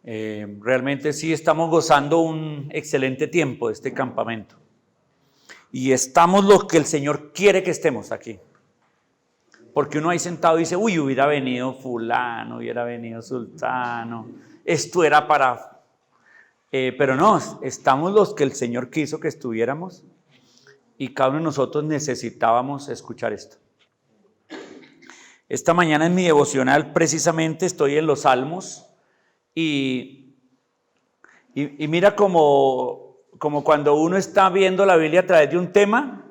Realmente sí estamos gozando un excelente tiempo de este campamento. Y estamos los que el Señor quiere que estemos aquí. Porque uno ahí sentado dice, uy, hubiera venido fulano, hubiera venido sultano, esto era para... pero no, estamos los que el Señor quiso que estuviéramos y cada uno de nosotros necesitábamos escuchar esto. Esta mañana en mi devocional precisamente estoy en los Salmos y mira como cuando uno está viendo la Biblia a través de un tema,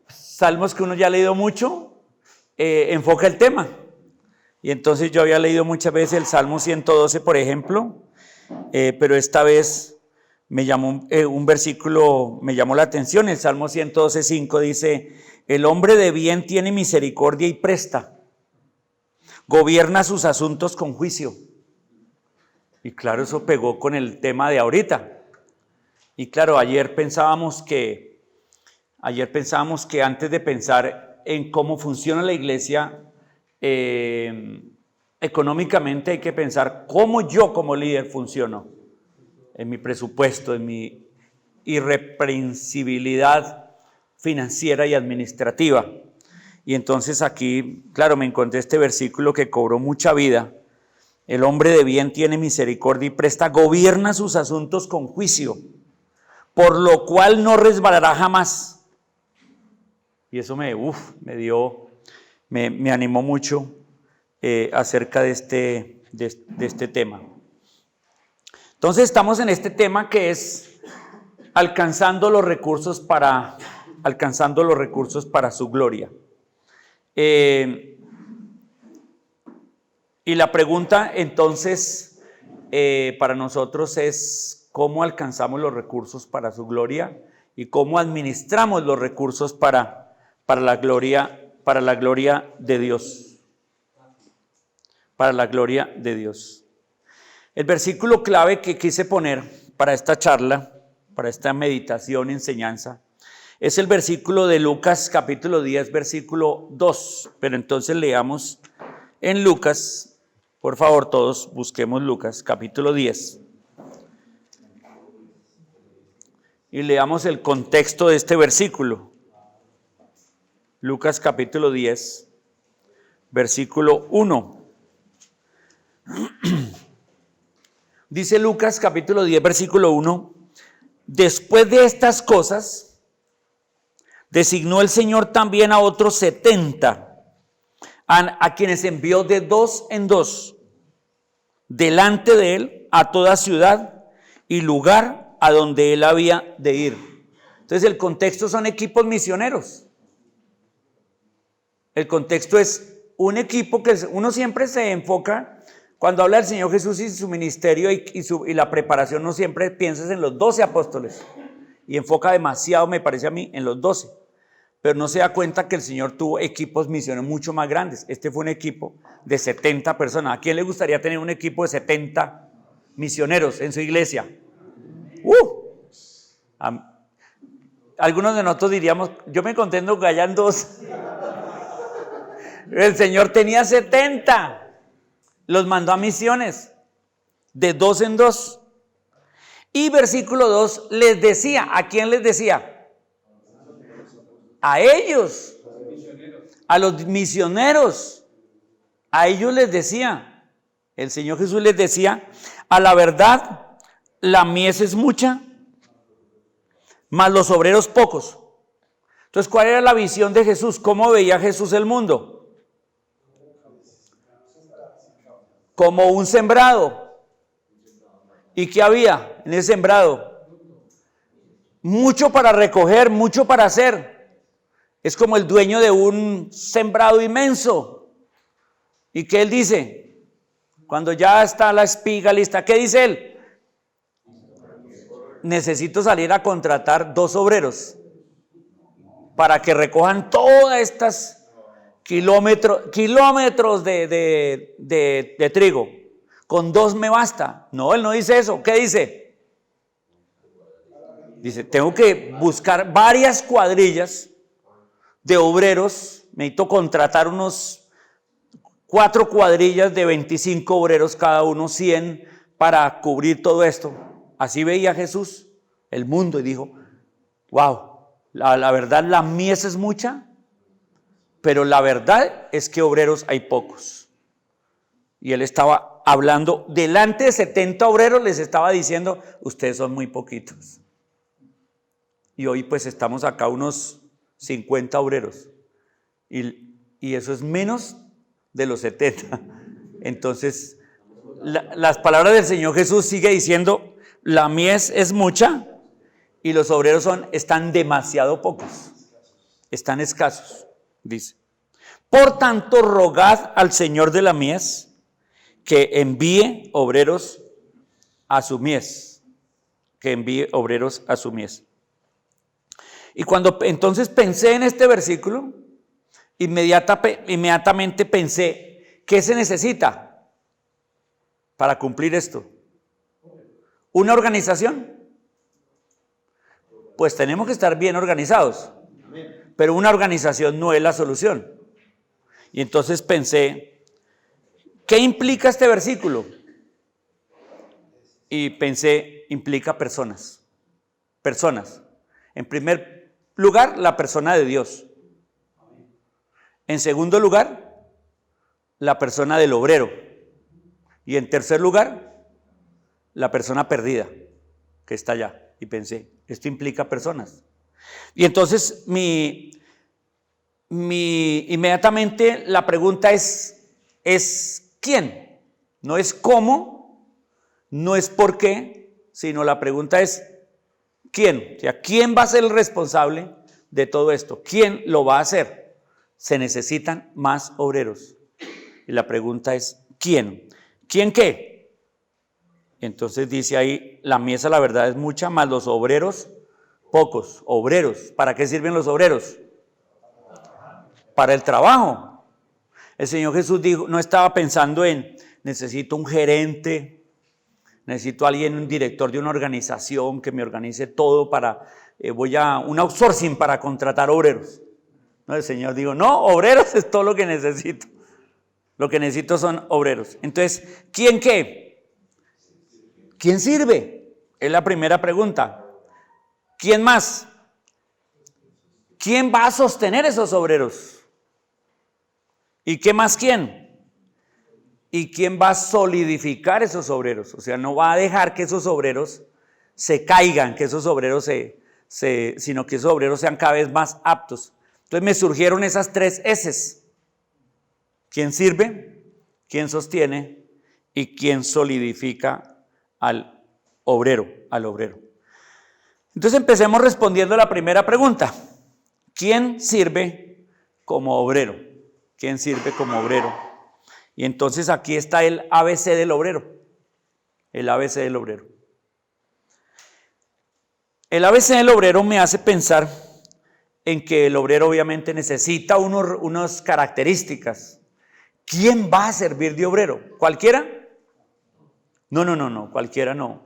Salmos que uno ya ha leído mucho, enfoca el tema. Y entonces yo había leído muchas veces el Salmo 112, por ejemplo, pero esta vez me llamó un versículo, me llamó la atención. El Salmo 112:5 dice: el hombre de bien tiene misericordia y presta, gobierna sus asuntos con juicio. Y claro, eso pegó con el tema de ahorita. Y claro, ayer pensábamos que antes de pensar en cómo funciona la iglesia, económicamente hay que pensar cómo yo como líder funciono en mi presupuesto, en mi irreprensibilidad financiera y administrativa. Y entonces aquí, claro, me encontré este versículo que cobró mucha vida. El hombre de bien tiene misericordia y presta, gobierna sus asuntos con juicio, por lo cual no resbalará jamás. Y eso me animó mucho acerca de este tema. Entonces estamos en este tema que es alcanzando los recursos para su gloria. Y la pregunta entonces para nosotros es ¿cómo alcanzamos los recursos para su gloria? Y cómo administramos los recursos para la gloria de Dios. Para la gloria de Dios. El versículo clave que quise poner para esta charla, para esta meditación y enseñanza, es el versículo de Lucas capítulo 10, versículo 2. Pero entonces leamos en Lucas, por favor todos busquemos Lucas capítulo 10. Y leamos el contexto de este versículo. Lucas capítulo 10, versículo 1. Dice Lucas capítulo 10, versículo 1. Después de estas cosas, designó el Señor también a otros 70, a quienes envió de 2 en 2, delante de él a toda ciudad y lugar a donde él había de ir. Entonces el contexto son equipos misioneros. El contexto es un equipo que uno siempre se enfoca, cuando habla del Señor Jesús y su ministerio y la preparación, no siempre piensas en los 12 apóstoles y enfoca demasiado, me parece a mí, en los 12, pero no se da cuenta que el Señor tuvo equipos misioneros mucho más grandes. Este fue un equipo de 70 personas. ¿A quién le gustaría tener un equipo de 70 misioneros en su iglesia? Algunos de nosotros diríamos, yo me contento que hayan 2. El Señor tenía 70, los mandó a misiones, de 2 en 2. Y versículo 2 les decía, ¿a quién les decía? A ellos, a los misioneros, a ellos les decía, el Señor Jesús les decía, a la verdad, la mies es mucha, mas los obreros pocos. Entonces, ¿cuál era la visión de Jesús? ¿Cómo veía Jesús el mundo? Como un sembrado. ¿Y qué había en ese sembrado? Mucho para recoger, mucho para hacer. Es como el dueño de un sembrado inmenso. ¿Y qué él dice? Cuando ya está la espiga lista, ¿qué dice él? Necesito salir a contratar 2 obreros para que recojan todas estas kilómetros de trigo. Con 2 me basta. No, él no dice eso. ¿Qué dice? Dice, tengo que buscar varias cuadrillas de obreros. Necesito contratar unos 4 cuadrillas de 25 obreros cada uno, 100, para cubrir todo esto. Así veía Jesús el mundo y dijo, wow, la verdad la mies es mucha, pero la verdad es que obreros hay pocos. Y él estaba hablando delante de 70 obreros, les estaba diciendo, ustedes son muy poquitos. Y hoy pues estamos acá unos 50 obreros. Y eso es menos de los 70. Entonces, las palabras del Señor Jesús sigue diciendo, la mies es mucha y los obreros están demasiado pocos, están escasos, dice. Por tanto, rogad al Señor de la mies que envíe obreros a su mies, que envíe obreros a su mies. Y cuando entonces pensé en este versículo, inmediatamente pensé, ¿qué se necesita para cumplir esto? ¿Una organización? Pues tenemos que estar bien organizados, pero una organización no es la solución. Y entonces pensé, ¿qué implica este versículo? Y pensé, implica personas. Personas. En primer lugar, la persona de Dios. En segundo lugar, la persona del obrero. Y en tercer lugar, la persona perdida que está allá. Y pensé, esto implica personas. Y entonces inmediatamente la pregunta es ¿quién? No es cómo, no es por qué, sino la pregunta es ¿quién? O sea, ¿quién va a ser el responsable de todo esto? ¿Quién lo va a hacer? Se necesitan más obreros. Y la pregunta es ¿quién? ¿Quién qué? Entonces dice ahí, la mies la verdad es mucha, más los obreros pocos. Obreros, ¿para qué sirven los obreros? Para el trabajo. El Señor Jesús dijo, no estaba pensando en necesito un gerente, necesito alguien, un director de una organización que me organice todo para, voy a un outsourcing para contratar obreros. No, el Señor dijo, no, obreros es todo lo que necesito. Lo que necesito son obreros. Entonces, ¿quién qué? ¿Quién sirve? Es la primera pregunta. ¿Quién más? ¿Quién va a sostener esos obreros? ¿Y qué más quién? ¿Y quién va a solidificar esos obreros? O sea, no va a dejar que esos obreros se caigan, que esos obreros sino que esos obreros sean cada vez más aptos. Entonces me surgieron esas 3 S's. ¿Quién sirve? ¿Quién sostiene? ¿Y quién solidifica al obrero? Entonces empecemos respondiendo a la primera pregunta. ¿Quién sirve como obrero? ¿Quién sirve como obrero? Y entonces aquí está el ABC del obrero. El ABC del obrero. El ABC del obrero me hace pensar en que el obrero obviamente necesita unas características. ¿Quién va a servir de obrero? ¿Cualquiera? No, cualquiera no.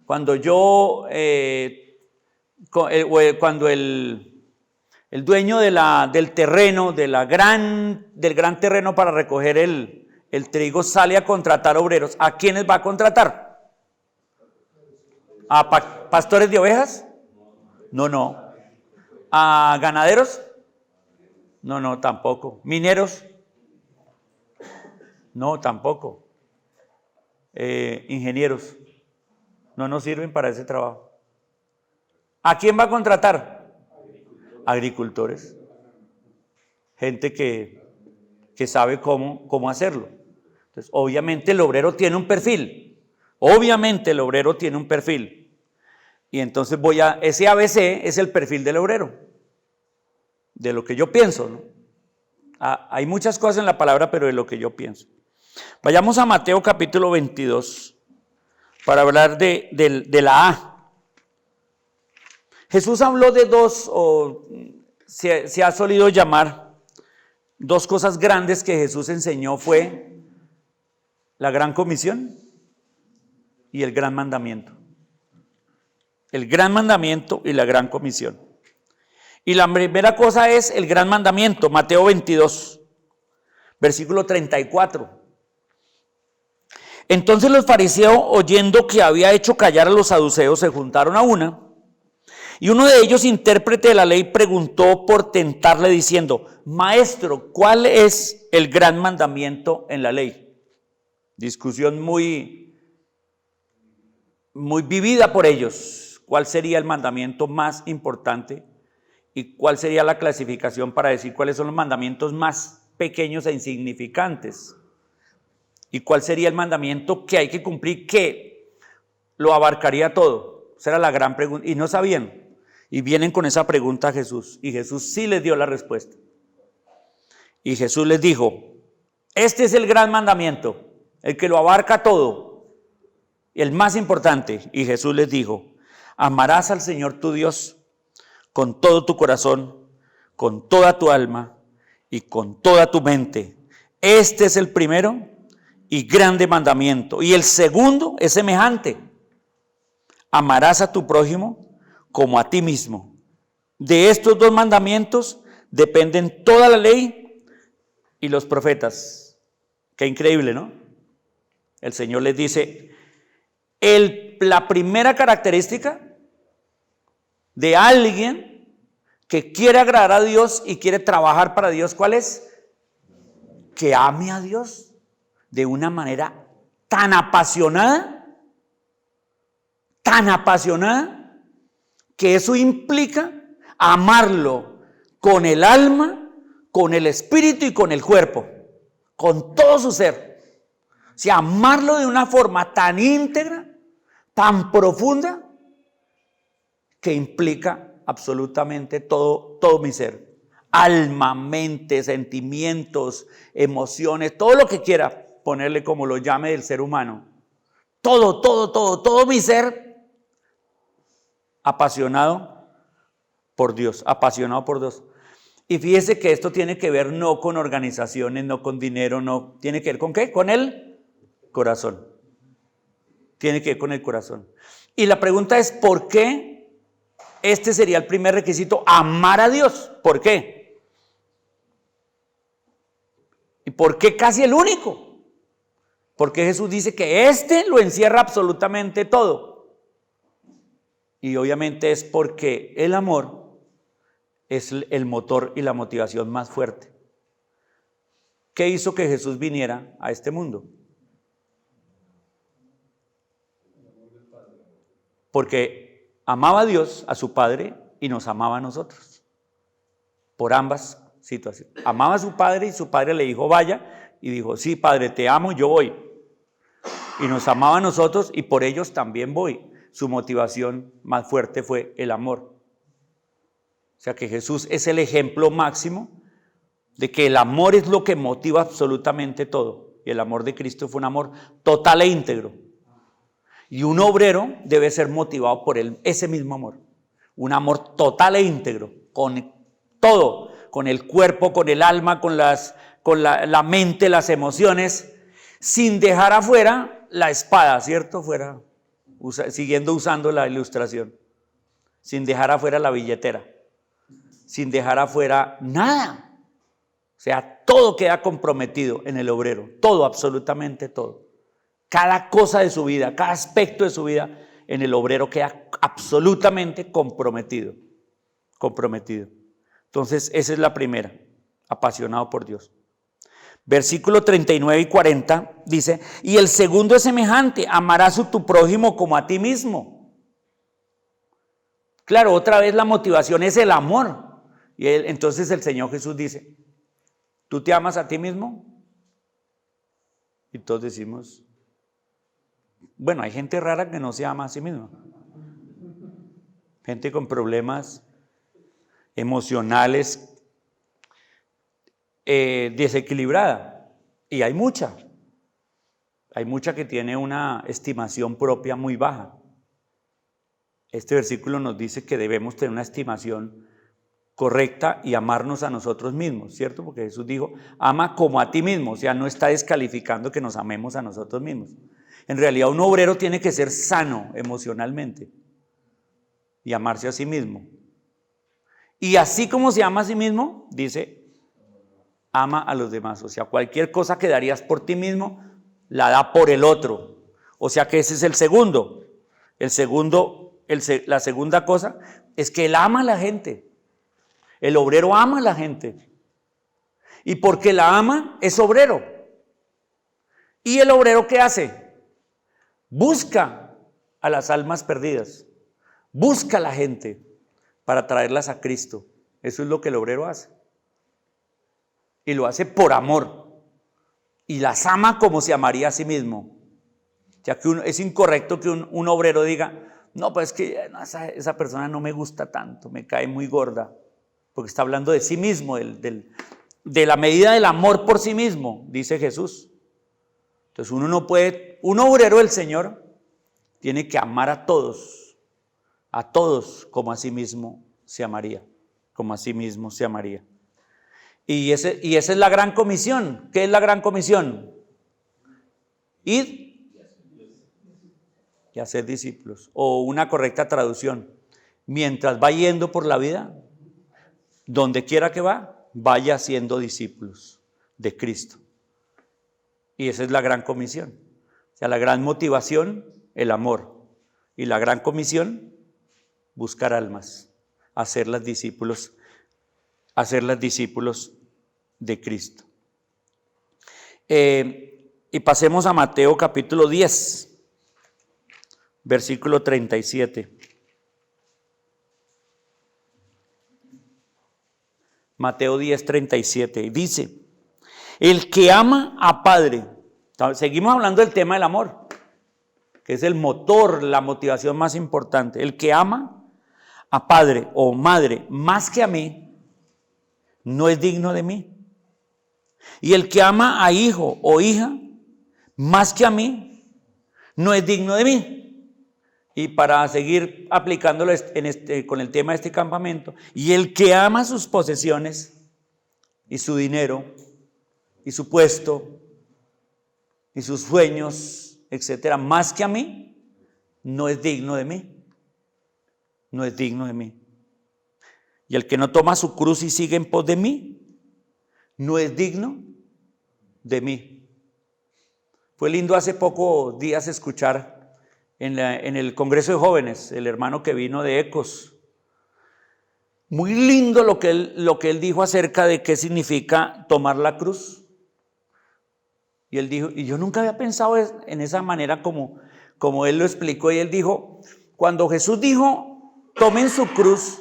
Cuando cuando el dueño del terreno, del gran terreno para recoger el trigo sale a contratar obreros, ¿a quiénes va a contratar? ¿A pastores de ovejas? No. ¿A ganaderos? No, tampoco. ¿Mineros? No, tampoco. Ingenieros. No sirven para ese trabajo. ¿A quién va a contratar? Agricultores. Gente que sabe cómo hacerlo. Entonces, obviamente el obrero tiene un perfil. Y entonces ese ABC es el perfil del obrero. De lo que yo pienso, ¿no? Hay muchas cosas en la palabra, pero de lo que yo pienso. Vayamos a Mateo capítulo 22 para hablar de la A. Jesús habló de dos, o se ha solido llamar, dos cosas grandes que Jesús enseñó fue la gran comisión y el gran mandamiento. El gran mandamiento y la gran comisión. Y la primera cosa es el gran mandamiento, Mateo 22, versículo 34. Entonces los fariseos, oyendo que había hecho callar a los saduceos, se juntaron a una, y uno de ellos, intérprete de la ley, preguntó por tentarle diciendo: Maestro, ¿cuál es el gran mandamiento en la ley? Discusión muy vivida por ellos. ¿Cuál sería el mandamiento más importante? ¿Y cuál sería la clasificación para decir cuáles son los mandamientos más pequeños e insignificantes? ¿Y cuál sería el mandamiento que hay que cumplir, que lo abarcaría todo? Esa era la gran pregunta, y no sabían. Y vienen con esa pregunta a Jesús, y Jesús sí les dio la respuesta. Y Jesús les dijo: este es el gran mandamiento, el que lo abarca todo, el más importante. Y Jesús les dijo: amarás al Señor tu Dios con todo tu corazón, con toda tu alma y con toda tu mente. Este es el primero y grande mandamiento. Y el segundo es semejante: amarás a tu prójimo como a ti mismo. De estos dos mandamientos dependen toda la ley y los profetas. Qué increíble, ¿no? El Señor les dice, la primera característica de alguien que quiere agradar a Dios y quiere trabajar para Dios, ¿cuál es? Que ame a Dios de una manera tan apasionada, que eso implica amarlo con el alma, con el espíritu y con el cuerpo, con todo su ser. O sea, amarlo de una forma tan íntegra, tan profunda, que implica absolutamente todo mi ser. Alma, mente, sentimientos, emociones, todo lo que quiera ponerle como lo llame del ser humano. Todo mi ser apasionado por Dios. Y fíjese que esto tiene que ver no con organizaciones, no con dinero, no. ¿Tiene que ver con qué? Con el corazón. Tiene que ver con el corazón. Y la pregunta es, ¿por qué este sería el primer requisito? Amar a Dios. ¿Por qué? ¿Y por qué casi el único? Porque Jesús dice que este lo encierra absolutamente todo. Y obviamente es porque el amor es el motor y la motivación más fuerte. ¿Qué hizo que Jesús viniera a este mundo? Porque amaba a Dios, a su Padre, y nos amaba a nosotros. Por ambas situaciones. Amaba a su Padre y su Padre le dijo vaya, y dijo sí, Padre, te amo, yo voy. Y nos amaba a nosotros y por ellos también voy. Su motivación más fuerte fue el amor. O sea que Jesús es el ejemplo máximo de que el amor es lo que motiva absolutamente todo. Y el amor de Cristo fue un amor total e íntegro. Y un obrero debe ser motivado por ese mismo amor. Un amor total e íntegro, con todo, con el cuerpo, con el alma, con la mente, las emociones, sin dejar afuera la espada, ¿cierto? Siguiendo usando la ilustración, sin dejar afuera la billetera, sin dejar afuera nada. O sea, todo queda comprometido en el obrero, todo, absolutamente todo. Cada cosa de su vida, cada aspecto de su vida en el obrero queda absolutamente comprometido. Entonces, esa es la primera, apasionado por Dios. Versículo 39 y 40 dice, y el segundo es semejante, amarás a tu prójimo como a ti mismo. Claro, otra vez la motivación es el amor. Y entonces el Señor Jesús dice, ¿tú te amas a ti mismo? Y todos decimos, bueno, hay gente rara que no se ama a sí misma. Gente con problemas emocionales, desequilibrada, y hay mucha que tiene una estimación propia muy baja. Este versículo nos dice que debemos tener una estimación correcta y amarnos a nosotros mismos, ¿cierto? Porque Jesús dijo, ama como a ti mismo, o sea, no está descalificando que nos amemos a nosotros mismos. En realidad un obrero tiene que ser sano emocionalmente y amarse a sí mismo. Y así como se ama a sí mismo, dice, ama a los demás. O sea, cualquier cosa que darías por ti mismo, la da por el otro. O sea que ese es el segundo. La segunda cosa es que él ama a la gente. El obrero ama a la gente. Y porque la ama, es obrero. ¿Y el obrero qué hace? Busca a las almas perdidas. Busca a la gente para traerlas a Cristo. Eso es lo que el obrero hace. Y lo hace por amor. Y las ama como se amaría a sí mismo. Ya que es incorrecto que un obrero diga, no, pues es que esa persona no me gusta tanto, me cae muy gorda. Porque está hablando de sí mismo, de la medida del amor por sí mismo, dice Jesús. Entonces uno no puede, un obrero del Señor tiene que amar a todos como a sí mismo se amaría, como a sí mismo se amaría. Y esa es la gran comisión. ¿Qué es la gran comisión? Ir y hacer discípulos. O una correcta traducción, mientras va yendo por la vida, donde quiera que vaya siendo discípulos de Cristo. Y esa es la gran comisión. O sea, la gran motivación, el amor. Y la gran comisión, buscar almas, hacerlas discípulos de Cristo. Y pasemos a Mateo capítulo 10, versículo 37. Mateo 10, 37. Dice, el que ama a padre, seguimos hablando del tema del amor, que es el motor, la motivación más importante. El que ama a padre o madre más que a mí, no es digno de mí. Y el que ama a hijo o hija más que a mí, no es digno de mí. Y para seguir aplicándolo con el tema de este campamento, y el que ama sus posesiones y su dinero y su puesto y sus sueños, etcétera, más que a mí, no es digno de mí. No es digno de mí. Y el que no toma su cruz y sigue en pos de mí, no es digno de mí. Fue lindo hace pocos días escuchar en el Congreso de Jóvenes, el hermano que vino de Ecos. Muy lindo lo que él dijo acerca de qué significa tomar la cruz. Y él dijo, y yo nunca había pensado en esa manera como él lo explicó, y él dijo, cuando Jesús dijo, tomen su cruz,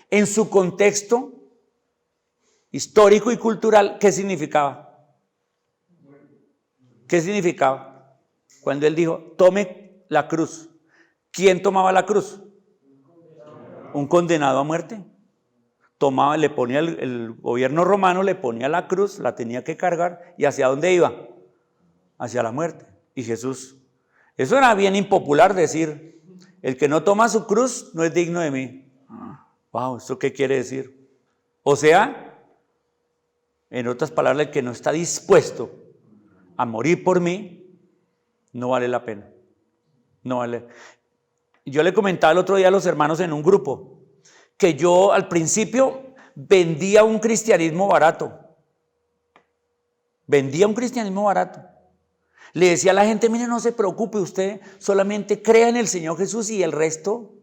en su contexto histórico y cultural, ¿qué significaba? ¿Qué significaba? Cuando él dijo, tome la cruz. ¿Quién tomaba la cruz? Un condenado a muerte. Le ponía el gobierno romano, le ponía la cruz, la tenía que cargar, ¿y hacia dónde iba? Hacia la muerte. Y Jesús, eso era bien impopular decir, el que no toma su cruz no es digno de mí. Wow, ¿esto qué quiere decir? O sea, en otras palabras, el que no está dispuesto a morir por mí, no vale la pena. No vale. Yo le comentaba el otro día a los hermanos en un grupo que yo al principio vendía un cristianismo barato. Vendía un cristianismo barato. Le decía a la gente, mire, no se preocupe, usted solamente crea en el Señor Jesús y el resto,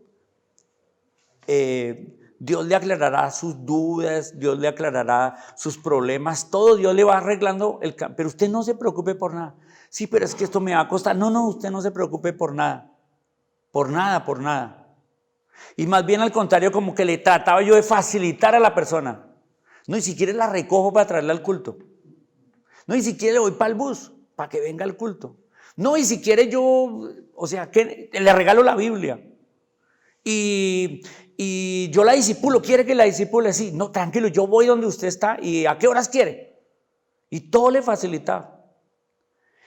Dios le aclarará sus dudas, Dios le aclarará sus problemas, todo Dios le va arreglando, pero usted no se preocupe por nada. Sí, pero es que esto me va a costar. No, usted no se preocupe por nada. Por nada. Y más bien al contrario, como que le trataba yo de facilitar a la persona. No, y si quiere la recojo para traerla al culto. No, y si quiere le voy para el bus, para que venga al culto. No, y si quiere yo, o sea, que le regalo la Biblia. Y yo la discipulo, ¿quiere que la discipule? Sí, no, tranquilo, yo voy donde usted está. ¿Y a qué horas quiere? Y todo le facilitaba.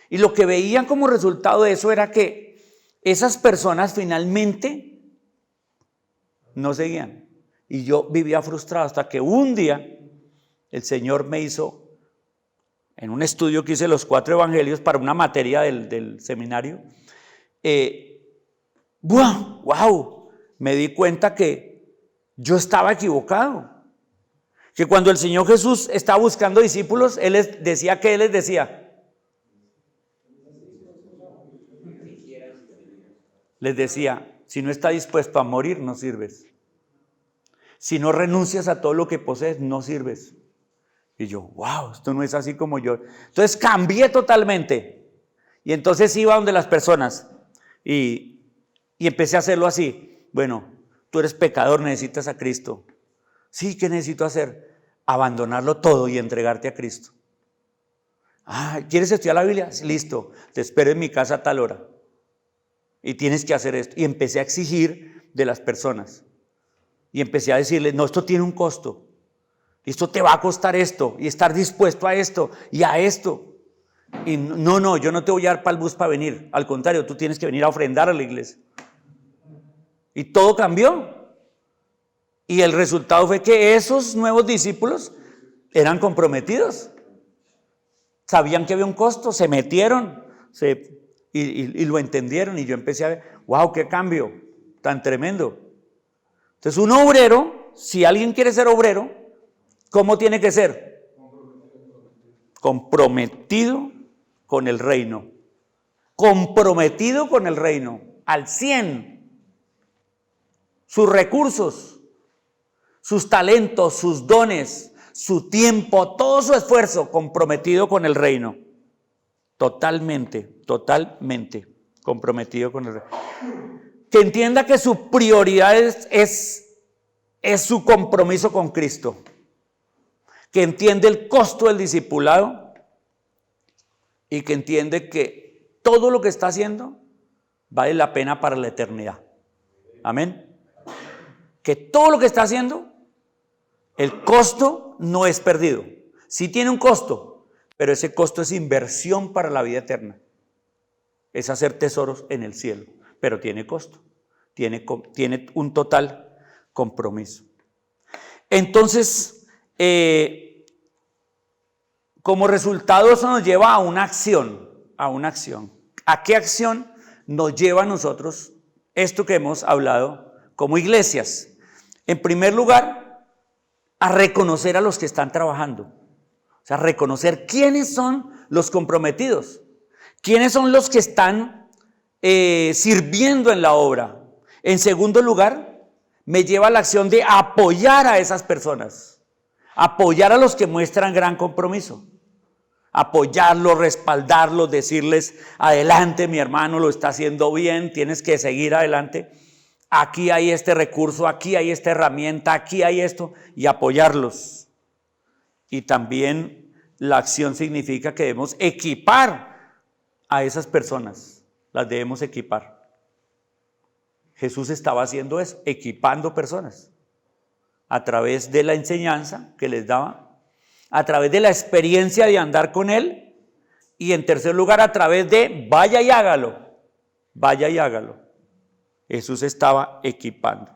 Y lo que veían como resultado de eso era que esas personas finalmente no seguían. Y yo vivía frustrado hasta que un día el Señor me hizo, en un estudio que hice los 4 evangelios para una materia del seminario, ¡wow! Me di cuenta que yo estaba equivocado. Que cuando el Señor Jesús estaba buscando discípulos, Él les decía, les decía, si no estás dispuesto a morir, no sirves. Si no renuncias a todo lo que posees, no sirves. Y yo, wow, esto no es así como yo. Entonces cambié totalmente. Y entonces iba donde las personas y empecé a hacerlo así. Bueno, tú eres pecador, necesitas a Cristo. Sí, ¿qué necesito hacer? Abandonarlo todo y entregarte a Cristo. ¿Quieres estudiar la Biblia? Sí, listo, te espero en mi casa a tal hora. Y tienes que hacer esto. Y empecé a exigir de las personas. Y empecé a decirles, no, esto tiene un costo. Esto te va a costar esto. Y estar dispuesto a esto y a esto. Y no, yo no te voy a dar para el bus para venir. Al contrario, tú tienes que venir a ofrendar a la iglesia. Y todo cambió. Y el resultado fue que esos nuevos discípulos eran comprometidos. Sabían que había un costo, se metieron y lo entendieron. Y yo empecé a ver, wow, qué cambio tan tremendo. Entonces un obrero, si alguien quiere ser obrero, ¿cómo tiene que ser? Comprometido con el reino. Comprometido con el reino, al 100. Sus recursos, sus talentos, sus dones, su tiempo, todo su esfuerzo comprometido con el reino. Totalmente comprometido con el reino. Que entienda que su prioridad es su compromiso con Cristo. Que entiende el costo del discipulado y que entiende que todo lo que está haciendo vale la pena para la eternidad. Amén. Que todo lo que está haciendo, el costo no es perdido. Sí tiene un costo, pero ese costo es inversión para la vida eterna. Es hacer tesoros en el cielo, pero tiene costo. Tiene un total compromiso. Entonces, como resultado eso nos lleva a una acción. ¿A qué acción nos lleva a nosotros esto que hemos hablado como iglesias? En primer lugar, a reconocer a los que están trabajando. O sea, reconocer quiénes son los comprometidos, quiénes son los que están sirviendo en la obra. En segundo lugar, me lleva a la acción de apoyar a esas personas, apoyar a los que muestran gran compromiso, apoyarlos, respaldarlos, decirles, adelante mi hermano, lo está haciendo bien, tienes que seguir adelante. Aquí hay este recurso, aquí hay esta herramienta, aquí hay esto, y apoyarlos. Y también la acción significa que debemos equipar a esas personas, las debemos equipar. Jesús estaba haciendo eso, equipando personas, a través de la enseñanza que les daba, a través de la experiencia de andar con Él, y en tercer lugar, a través de vaya y hágalo. Jesús estaba equipando.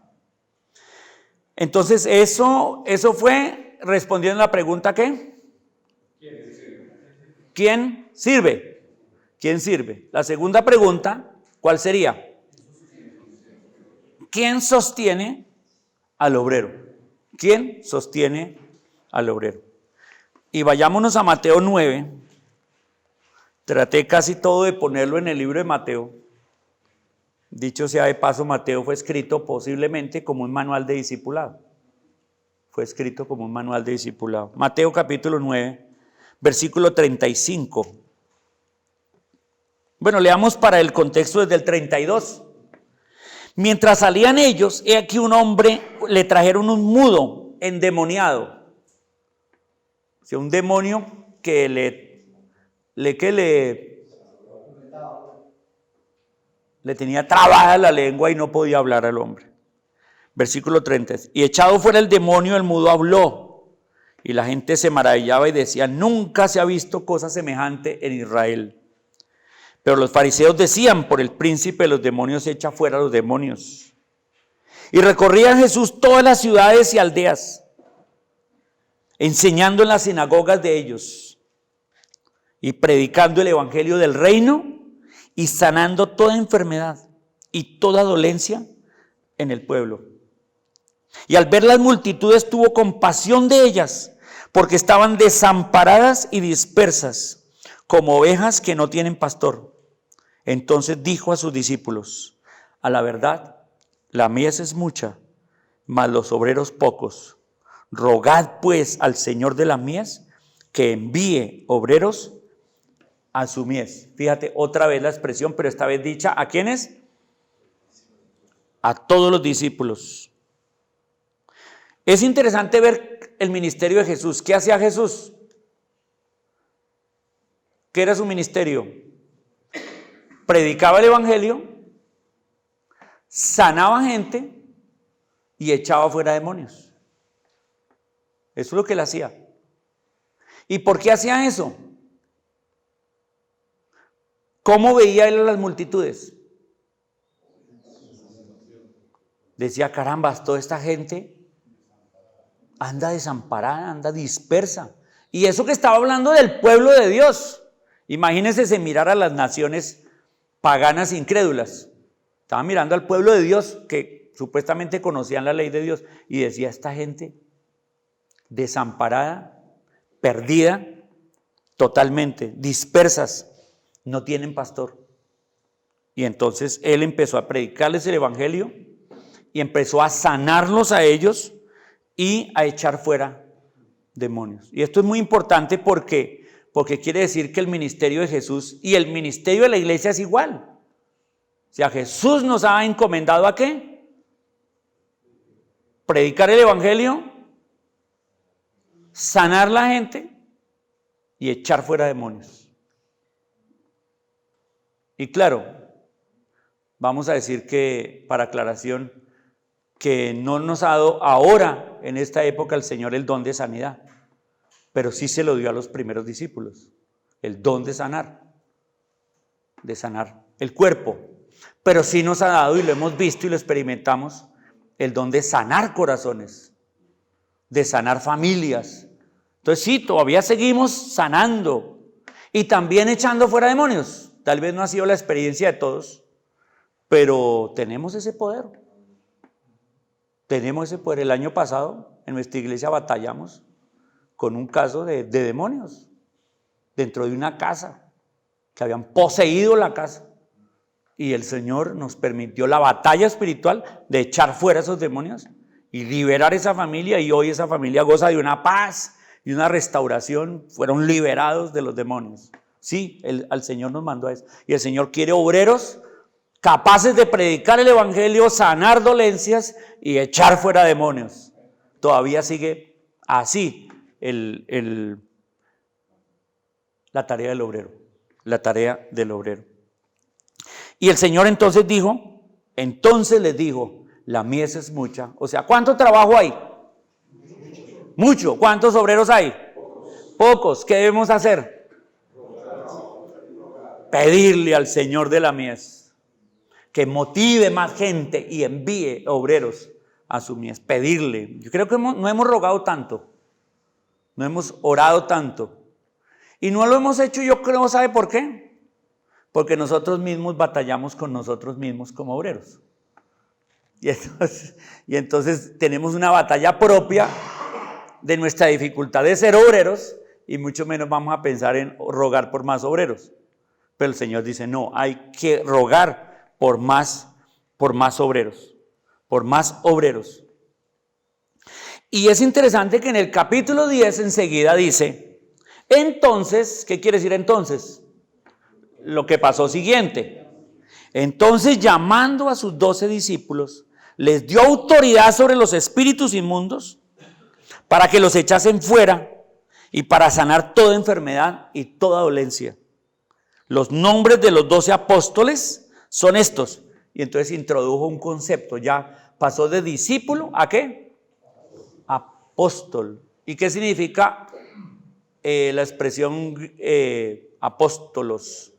Entonces eso fue respondiendo a la pregunta ¿qué? ¿Quién sirve? ¿Quién sirve? La segunda pregunta, ¿cuál sería? ¿Quién sostiene al obrero? ¿Quién sostiene al obrero? Y vayámonos a Mateo 9. Traté casi todo de ponerlo en el libro de Mateo. Dicho sea de paso, Mateo fue escrito posiblemente como un manual de discipulado. Mateo capítulo 9, versículo 35. Bueno, leamos para el contexto desde el 32. Mientras salían ellos, he aquí un hombre, le trajeron un mudo endemoniado. O sea, un demonio que le tenía trabada la lengua y no podía hablar al hombre. Versículo 30. Y echado fuera el demonio, el mudo habló. Y la gente se maravillaba y decía, nunca se ha visto cosa semejante en Israel. Pero los fariseos decían, por el príncipe de los demonios echa fuera a los demonios. Y recorría Jesús todas las ciudades y aldeas, enseñando en las sinagogas de ellos y predicando el evangelio del reino y sanando toda enfermedad y toda dolencia en el pueblo. Y al ver las multitudes tuvo compasión de ellas, porque estaban desamparadas y dispersas, como ovejas que no tienen pastor. Entonces dijo a sus discípulos, A la verdad, la mies es mucha, mas los obreros pocos. Rogad pues al Señor de la mies que envíe obreros a su mies. Fíjate otra vez la expresión, pero esta vez dicha ¿a quiénes? A todos los discípulos. Es interesante ver el ministerio de Jesús. ¿Qué hacía Jesús? ¿Qué era su ministerio? Predicaba el evangelio, sanaba gente y echaba fuera demonios. Eso es lo que él hacía. ¿Y por qué hacía eso? ¿Cómo veía él a las multitudes? Decía, carambas, toda esta gente anda desamparada, anda dispersa. Y eso que estaba hablando del pueblo de Dios. Imagínense se mirar a las naciones paganas incrédulas. Estaba mirando al pueblo de Dios que supuestamente conocían la ley de Dios y decía, esta gente desamparada, perdida, totalmente, dispersas, no tienen pastor. Y entonces él empezó a predicarles el evangelio y empezó a sanarlos a ellos y a echar fuera demonios. Y esto es muy importante porque quiere decir que el ministerio de Jesús y el ministerio de la iglesia es igual. O sea, Jesús nos ha encomendado ¿a qué? Predicar el evangelio, sanar la gente y echar fuera demonios. Y claro, vamos a decir que, para aclaración, que no nos ha dado ahora, en esta época, el Señor el don de sanidad, pero sí se lo dio a los primeros discípulos, el don de sanar el cuerpo, pero sí nos ha dado, y lo hemos visto y lo experimentamos, el don de sanar corazones, de sanar familias. Entonces sí, todavía seguimos sanando y también echando fuera demonios. Tal vez no ha sido la experiencia de todos, pero tenemos ese poder. Tenemos ese poder. El año pasado en nuestra iglesia batallamos con un caso de demonios dentro de una casa, que habían poseído la casa. Y el Señor nos permitió la batalla espiritual de echar fuera esos demonios y liberar esa familia. Y hoy esa familia goza de una paz y una restauración. Fueron liberados de los demonios. Sí, al Señor nos mandó a eso. Y el Señor quiere obreros capaces de predicar el evangelio, sanar dolencias y echar fuera demonios. Todavía sigue así la tarea del obrero. La tarea del obrero. Y el Señor entonces les dijo, la mies es mucha. O sea, ¿cuánto trabajo hay? Mucho. ¿Cuántos obreros hay? Pocos. ¿Qué debemos hacer? Pedirle al Señor de la mies que motive más gente y envíe obreros a su mies. Pedirle. Yo creo que no hemos rogado tanto. No hemos orado tanto. Y no lo hemos hecho, yo creo, ¿sabe por qué? Porque nosotros mismos batallamos con nosotros mismos como obreros. Y entonces tenemos una batalla propia de nuestra dificultad de ser obreros y mucho menos vamos a pensar en rogar por más obreros. Pero el Señor dice, no, hay que rogar por más obreros, por más obreros. Y es interesante que en el capítulo 10 enseguida dice, entonces, ¿qué quiere decir entonces? Lo que pasó siguiente. Entonces, llamando a sus 12 discípulos, les dio autoridad sobre los espíritus inmundos para que los echasen fuera y para sanar toda enfermedad y toda dolencia. Los nombres de los 12 apóstoles son estos. Y entonces introdujo un concepto, ya pasó de discípulo a ¿qué? Apóstol. ¿Y qué significa la expresión apóstolos?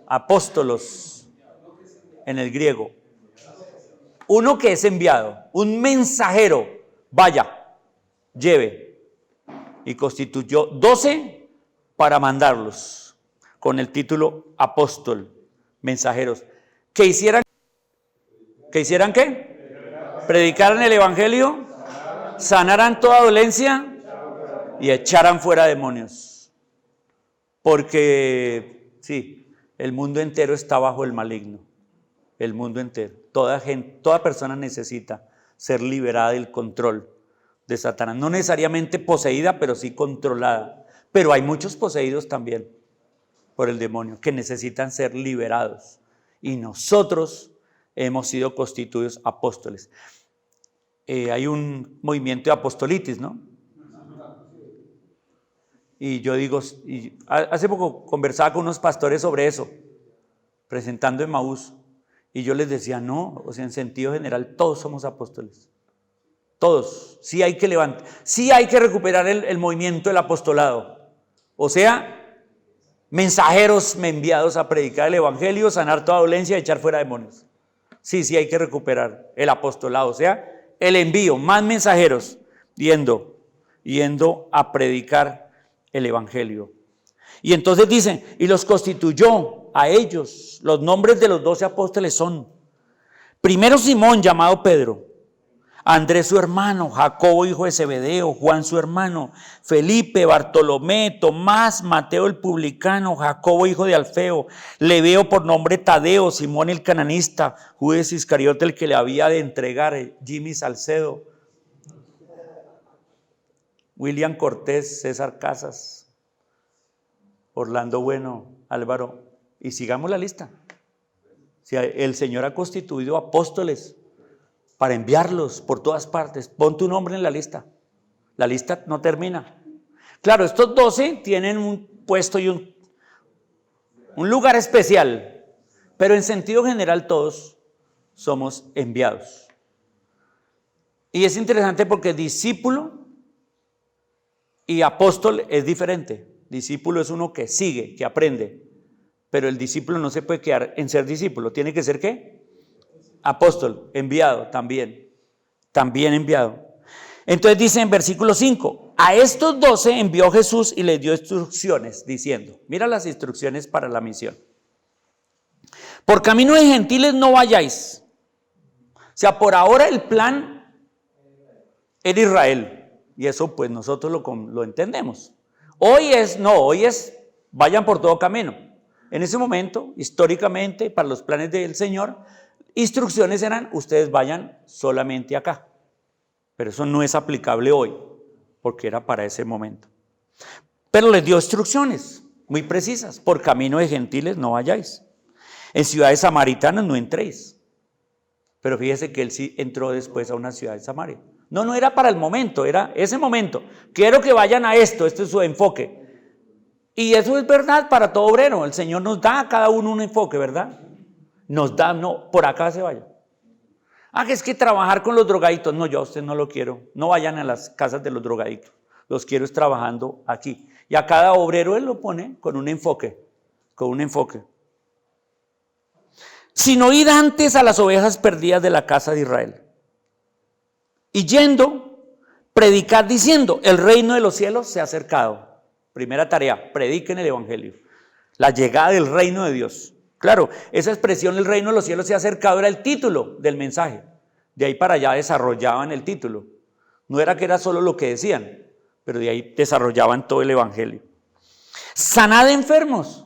Apóstolos en el griego. Uno que es enviado, un mensajero, vaya, lleve. Y constituyó 12 para mandarlos con el título apóstol, mensajeros. ¿Que hicieran qué? Predicaran el evangelio, sanaran toda dolencia y echaran fuera demonios. Porque, sí, el mundo entero está bajo el maligno. el mundo entero. Toda persona necesita ser liberada del control de Satanás. No necesariamente poseída, pero sí controlada. Pero hay muchos poseídos también por el demonio que necesitan ser liberados. Y nosotros hemos sido constituidos apóstoles. Hay un movimiento de apostolitis, ¿no? Y yo digo, hace poco conversaba con unos pastores sobre eso, presentando Emaús, y yo les decía, no, o sea, en sentido general, todos somos apóstoles. Todos. Sí hay que levantar, sí hay que recuperar el movimiento del apostolado. O sea, mensajeros enviados a predicar el evangelio, sanar toda dolencia y echar fuera demonios. Sí hay que recuperar el apostolado, o sea, el envío, más mensajeros yendo a predicar el evangelio. Y entonces dicen, y los constituyó a ellos. Los nombres de los 12 apóstoles son: primero Simón, llamado Pedro, Andrés su hermano, Jacobo hijo de Zebedeo, Juan su hermano, Felipe, Bartolomé, Tomás, Mateo el publicano, Jacobo hijo de Alfeo, Lebeo por nombre Tadeo, Simón el cananista, Judas Iscariote el que le había de entregar, Jimmy Salcedo, William Cortés, César Casas, Orlando Bueno, Álvaro, y sigamos la lista. Si el Señor ha constituido apóstoles para enviarlos por todas partes. Pon tu nombre en la lista. La lista no termina. Claro, estos 12 tienen un puesto y un lugar especial, pero en sentido general todos somos enviados. Y es interesante porque discípulo y apóstol es diferente. Discípulo es uno que sigue, que aprende, pero el discípulo no se puede quedar en ser discípulo. ¿Tiene que ser qué? Apóstol, enviado también enviado. Entonces dice en versículo 5, a estos 12 envió Jesús y les dio instrucciones diciendo, mira las instrucciones para la misión. Por camino de gentiles no vayáis. O sea, por ahora el plan era Israel, y eso pues nosotros lo entendemos. Hoy es vayan por todo camino. En ese momento, históricamente, para los planes del Señor, instrucciones eran, ustedes vayan solamente acá. Pero eso no es aplicable hoy, porque era para ese momento. Pero les dio instrucciones muy precisas. Por camino de gentiles no vayáis. En ciudades samaritanas no entréis. Pero fíjese que él sí entró después a una ciudad de Samaria. No era para el momento, era ese momento. Quiero que vayan a esto, este es su enfoque. Y eso es verdad para todo obrero. El Señor nos da a cada uno un enfoque, ¿verdad? Nos da, no, por acá se vaya. Que es que trabajar con los drogaditos, no, yo a usted no lo quiero. No vayan a las casas de los drogaditos. Los quiero es trabajando aquí. Y a cada obrero él lo pone con un enfoque. Sino id antes a las ovejas perdidas de la casa de Israel. Y yendo, predicad diciendo, el reino de los cielos se ha acercado. Primera tarea, prediquen el evangelio. La llegada del reino de Dios. Claro, esa expresión, el reino de los cielos se ha acercado, era el título del mensaje. De ahí para allá desarrollaban el título. No era que era solo lo que decían, pero de ahí desarrollaban todo el evangelio. Sanad enfermos,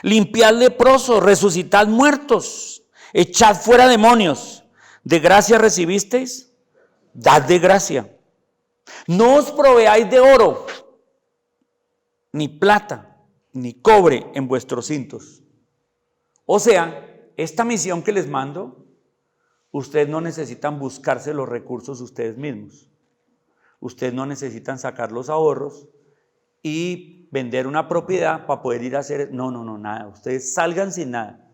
limpiad leprosos, resucitad muertos, echad fuera demonios. ¿De gracia recibisteis? Dad de gracia. No os proveáis de oro, ni plata, ni cobre en vuestros cintos. O sea, esta misión que les mando, ustedes no necesitan buscarse los recursos ustedes mismos. Ustedes no necesitan sacar los ahorros y vender una propiedad para poder ir a hacer. No, nada. Ustedes salgan sin nada.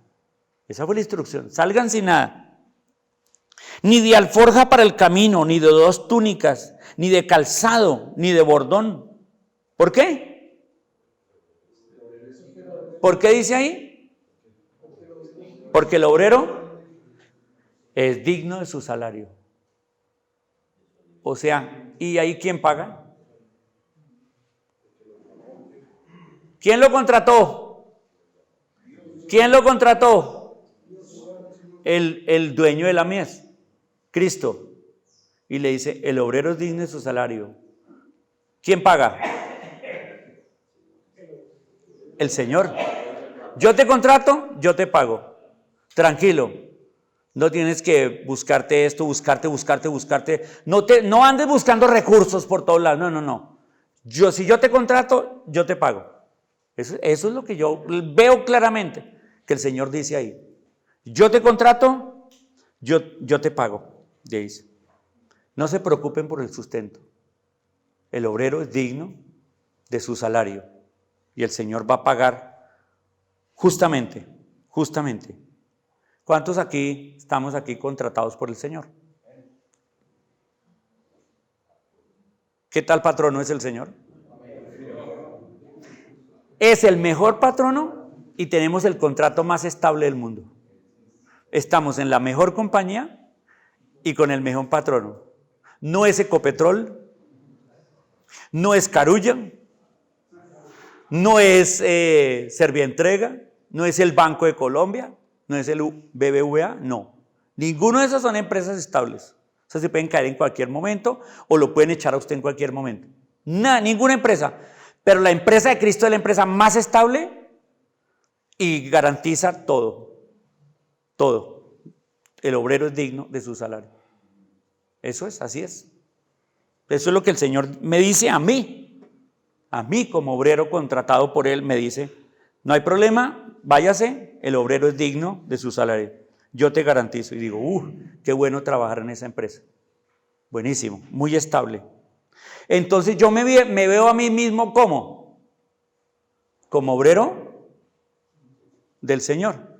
Esa fue la instrucción. Salgan sin nada. Ni de alforja para el camino, ni de 2 túnicas, ni de calzado, ni de bordón. ¿Por qué? ¿Por qué dice ahí? Porque el obrero es digno de su salario. O sea, ¿y ahí quién paga? ¿Quién lo contrató? ¿Quién lo contrató? El dueño de la mies, Cristo. Y le dice, el obrero es digno de su salario. ¿Quién paga? El Señor. Yo te contrato, yo te pago. Tranquilo. No tienes que buscarte esto, buscarte. No andes buscando recursos por todos lados. No. Si yo te contrato, yo te pago. Eso es lo que yo veo claramente que el Señor dice ahí. Yo te contrato, yo te pago. Dice. No se preocupen por el sustento. El obrero es digno de su salario y el Señor va a pagar justamente. ¿Cuántos estamos aquí contratados por el Señor? ¿Qué tal patrono es el Señor? Es el mejor patrono y tenemos el contrato más estable del mundo. Estamos en la mejor compañía y con el mejor patrono. No es Ecopetrol, no es Carulla, no es Servientrega, no es el Banco de Colombia, no es el BBVA, no. Ninguno de esos son empresas estables. O sea, se pueden caer en cualquier momento o lo pueden echar a usted en cualquier momento. Ninguna empresa. Pero la empresa de Cristo es la empresa más estable y garantiza todo. Todo. El obrero es digno de su salario. Eso es, así es. Eso es lo que el Señor me dice a mí. A mí como obrero contratado por Él me dice, no hay problema, váyase, el obrero es digno de su salario. Yo te garantizo. Y digo, qué bueno trabajar en esa empresa. Buenísimo, muy estable. Entonces yo me veo a mí mismo como obrero del Señor.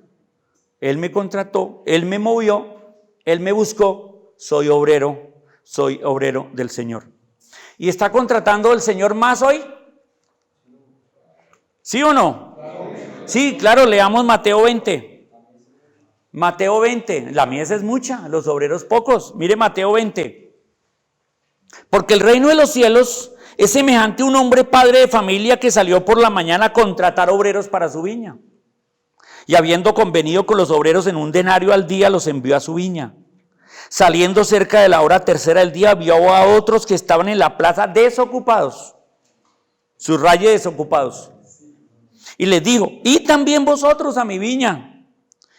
Él me contrató, Él me movió, Él me buscó, soy obrero del Señor. ¿Y está contratando el Señor más hoy? ¿Sí o no? Sí, claro, leamos Mateo 20. Mateo 20, la mies es mucha, los obreros pocos. Mire Mateo 20. Porque el reino de los cielos es semejante a un hombre padre de familia que salió por la mañana a contratar obreros para su viña. Y habiendo convenido con los obreros en 1 denario al día, los envió a su viña. Saliendo cerca de la hora tercera del día, vio a otros que estaban en la plaza desocupados. Subraye desocupados. Y les dijo, id también vosotros a mi viña,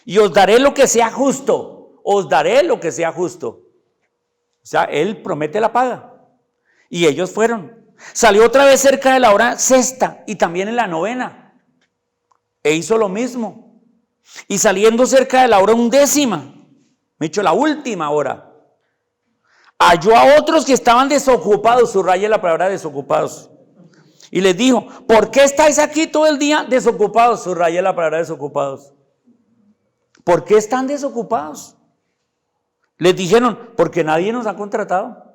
y os daré lo que sea justo. Os daré lo que sea justo. O sea, Él promete la paga. Y ellos fueron. Salió otra vez cerca de la hora sexta y también en la novena. E hizo lo mismo. Y saliendo cerca de la hora 11ª, me dicho la última hora, halló a otros que estaban desocupados. Subraye la palabra desocupados. Y les dijo, ¿por qué estáis aquí todo el día desocupados? Subraye la palabra desocupados. ¿Por qué están desocupados? Les dijeron, porque nadie nos ha contratado.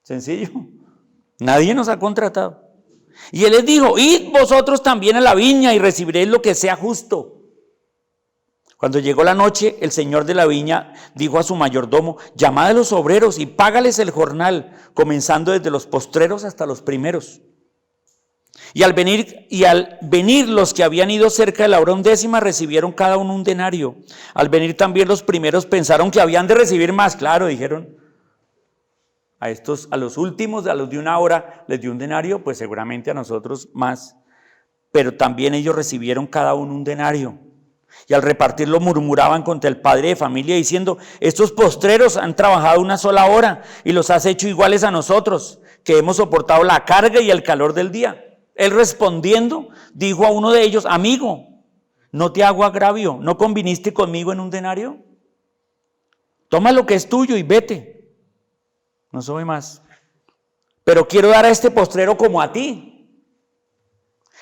Sencillo. Nadie nos ha contratado. Y Él les dijo, id vosotros también a la viña y recibiréis lo que sea justo. Cuando llegó la noche, el señor de la viña dijo a su mayordomo, llamad a los obreros y págales el jornal, comenzando desde los postreros hasta los primeros. Y al venir los que habían ido cerca de la hora 11ª recibieron cada uno 1 denario. Al venir también los primeros pensaron que habían de recibir más. Claro, dijeron, a los últimos, a los de 1 hora les dio 1 denario, pues seguramente a nosotros más. Pero también ellos recibieron cada uno 1 denario. Y al repartirlo murmuraban contra el padre de familia diciendo, estos postreros han trabajado 1 sola hora y los has hecho iguales a nosotros, que hemos soportado la carga y el calor del día. Él respondiendo, dijo a uno de ellos, amigo, no te hago agravio, ¿no conviniste conmigo en 1 denario? Toma lo que es tuyo y vete. No soy más. Pero quiero dar a este postrero como a ti.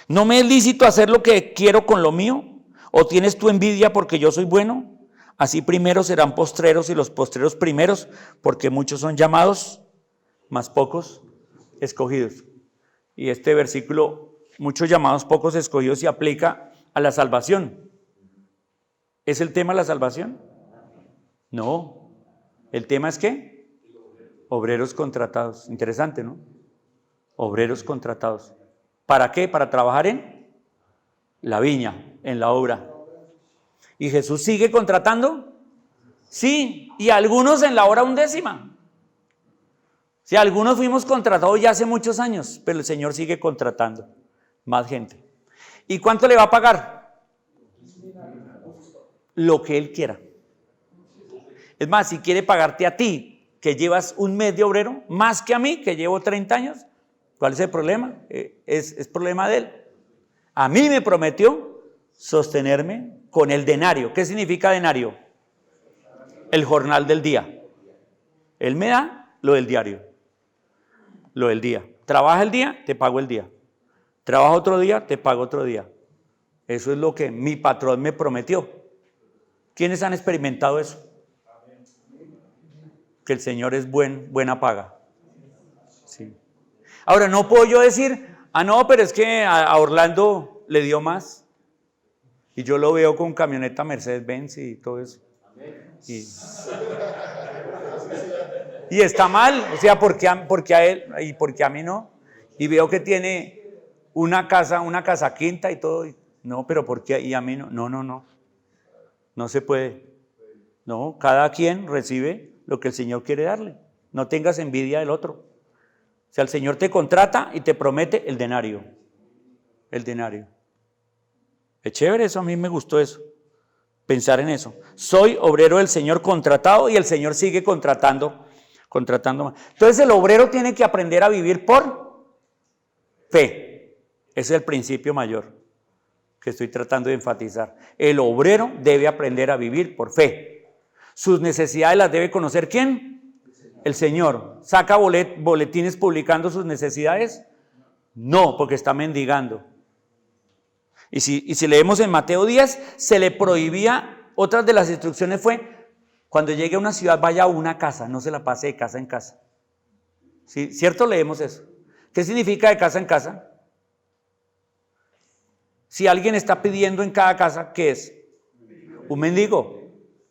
¿No me es lícito hacer lo que quiero con lo mío? ¿O tienes tu envidia porque yo soy bueno? Así primeros serán postreros y los postreros primeros, porque muchos son llamados, mas pocos escogidos. Y este versículo, muchos llamados, pocos escogidos, se aplica a la salvación. ¿Es el tema la salvación? No. ¿El tema es qué? Obreros contratados. Interesante, ¿no? Obreros contratados. ¿Para qué? Para trabajar en la viña, en la obra. ¿Y Jesús sigue contratando? Sí, y algunos en la hora 11ª. Sí, algunos fuimos contratados ya hace muchos años, pero el Señor sigue contratando más gente. ¿Y cuánto le va a pagar? lo que Él quiera. Es más, si quiere pagarte a ti, que llevas un mes de obrero, más que a mí, que llevo 30 años, ¿cuál es el problema? Es problema de Él. A mí me prometió sostenerme con el denario. ¿Qué significa denario? El jornal del día. Él me da lo del diario, lo del día. Trabaja el día, te pago el día. Trabaja otro día, te pago otro día. Eso es lo que mi patrón me prometió. ¿Quiénes han experimentado eso? Que el Señor es buena paga. Sí. Ahora, no puedo yo decir, no, pero es que a Orlando le dio más. Y yo lo veo con camioneta Mercedes-Benz y todo eso. Y está mal, o sea, porque a él y porque a mí no. Y veo que tiene una casa quinta y todo. No, pero ¿por qué? Y a mí no. No. No se puede. No, cada quien recibe lo que el Señor quiere darle. No tengas envidia del otro. O sea, el Señor te contrata y te promete el denario. El denario. Es chévere eso, a mí me gustó eso. Pensar en eso. Soy obrero del Señor contratado y el Señor sigue contratando más. Entonces el obrero tiene que aprender a vivir por fe. Ese es el principio mayor que estoy tratando de enfatizar. El obrero debe aprender a vivir por fe. Sus necesidades las debe conocer ¿quién? El Señor. ¿Saca boletines publicando sus necesidades? No, porque está mendigando. Y si leemos en Mateo 10, se le prohibía, otras de las instrucciones fue, cuando llegue a una ciudad vaya a una casa, no se la pase de casa en casa. ¿Sí? ¿Cierto? Leemos eso. ¿Qué significa de casa en casa? Si alguien está pidiendo en cada casa, ¿qué es? Un mendigo.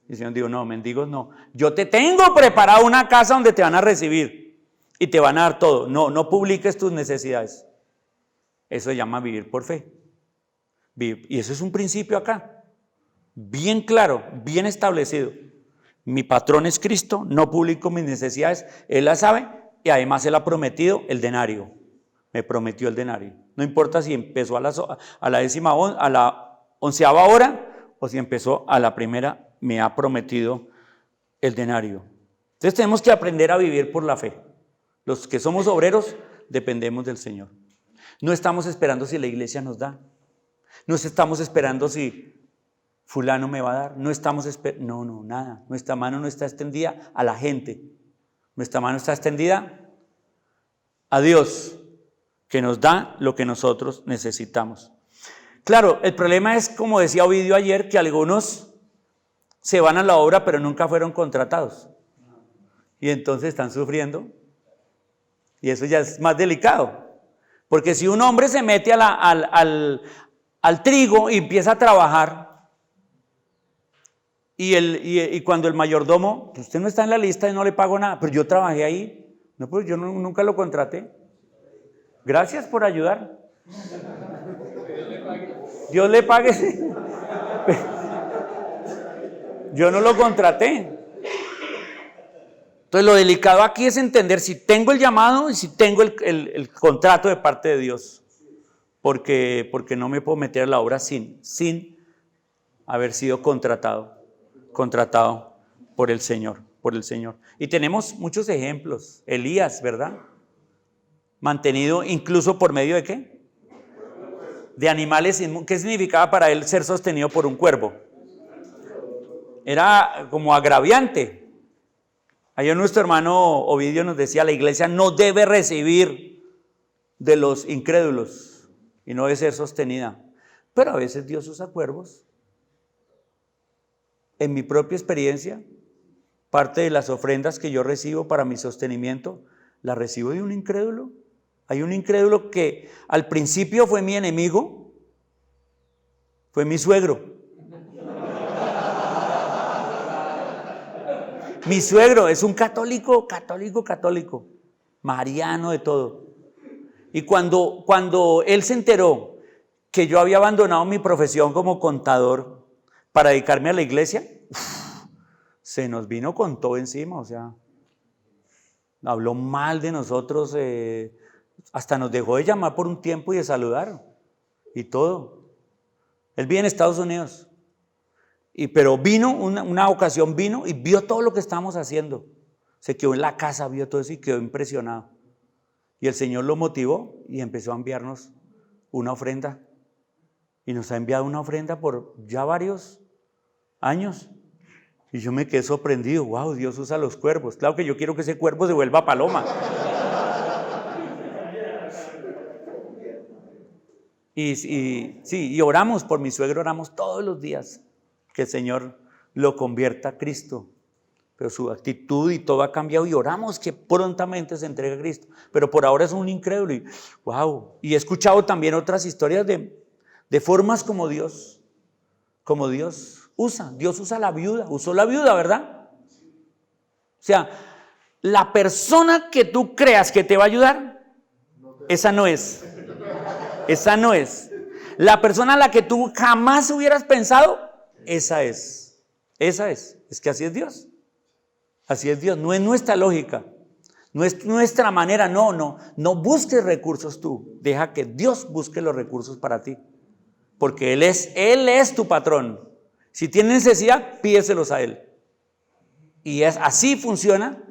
Y el Señor dijo, no, mendigos no. Yo te tengo preparada una casa donde te van a recibir y te van a dar todo. No publiques tus necesidades. Eso se llama vivir por fe. Y eso es un principio acá, bien claro, bien establecido. Mi patrón es Cristo, no publico mis necesidades, Él las sabe y además Él ha prometido el denario. Me prometió el denario. No importa si empezó a la 11ª hora o si empezó a la primera, me ha prometido el denario. Entonces tenemos que aprender a vivir por la fe. Los que somos obreros dependemos del Señor. No estamos esperando si la iglesia nos da. No estamos esperando si fulano me va a dar. No estamos esperando, no, nada. Nuestra mano no está extendida a la gente. Nuestra mano está extendida a Dios, que nos da lo que nosotros necesitamos. Claro, el problema es, como decía Ovidio ayer, que algunos se van a la obra pero nunca fueron contratados. Y entonces están sufriendo. Y eso ya es más delicado. Porque si un hombre se mete al trigo y empieza a trabajar y cuando el mayordomo, usted no está en la lista y no le pago nada, pero yo trabajé ahí, no, pues yo nunca lo contraté. Gracias por ayudar. Dios le pague. Yo no lo contraté. Entonces lo delicado aquí es entender si tengo el llamado y si tengo el contrato de parte de Dios. Porque no me puedo meter a la obra sin haber sido contratado por el Señor. Y tenemos muchos ejemplos. Elías, ¿verdad? Mantenido incluso por medio de ¿qué? De animales. ¿Qué significaba para él ser sostenido por un cuervo? Era como agraviante. Ayer nuestro hermano Ovidio nos decía, la iglesia no debe recibir de los incrédulos y no debe ser sostenida. Pero a veces Dios usa cuervos. En mi propia experiencia, parte de las ofrendas que yo recibo para mi sostenimiento, las recibo de un incrédulo. Hay un incrédulo que al principio fue mi enemigo, fue mi suegro. Mi suegro es un católico, mariano de todo. Y cuando él se enteró que yo había abandonado mi profesión como contador para dedicarme a la iglesia, se nos vino con todo encima, o sea, habló mal de nosotros, hasta nos dejó de llamar por un tiempo y de saludar y todo. Él vive en Estados Unidos, Pero vino, una ocasión vino y vio todo lo que estábamos haciendo. Se quedó en la casa, vio todo eso y quedó impresionado. Y el Señor lo motivó y empezó a enviarnos una ofrenda. Y nos ha enviado una ofrenda por ya varios años. Y yo me quedé sorprendido. Wow, Dios usa los cuervos. Claro que yo quiero que ese cuervo se vuelva paloma. Y oramos por mi suegro, oramos todos los días que el Señor lo convierta a Cristo. Pero su actitud y todo ha cambiado y oramos que prontamente se entregue a Cristo. Pero por ahora es un incrédulo. Y, wow. Y he escuchado también otras historias de formas como Dios usa. Dios usa la viuda, usó la viuda, ¿verdad? O sea, la persona que tú creas que te va a ayudar, esa no es. Esa no es. La persona a la que tú jamás hubieras pensado, esa es. Esa es. Es que así es Dios. Así es Dios. No es nuestra lógica. No es nuestra manera. No busques recursos tú. Deja que Dios busque los recursos para ti. Porque Él es tu patrón. Si tienes necesidad, pídeselos a Él. Y así funciona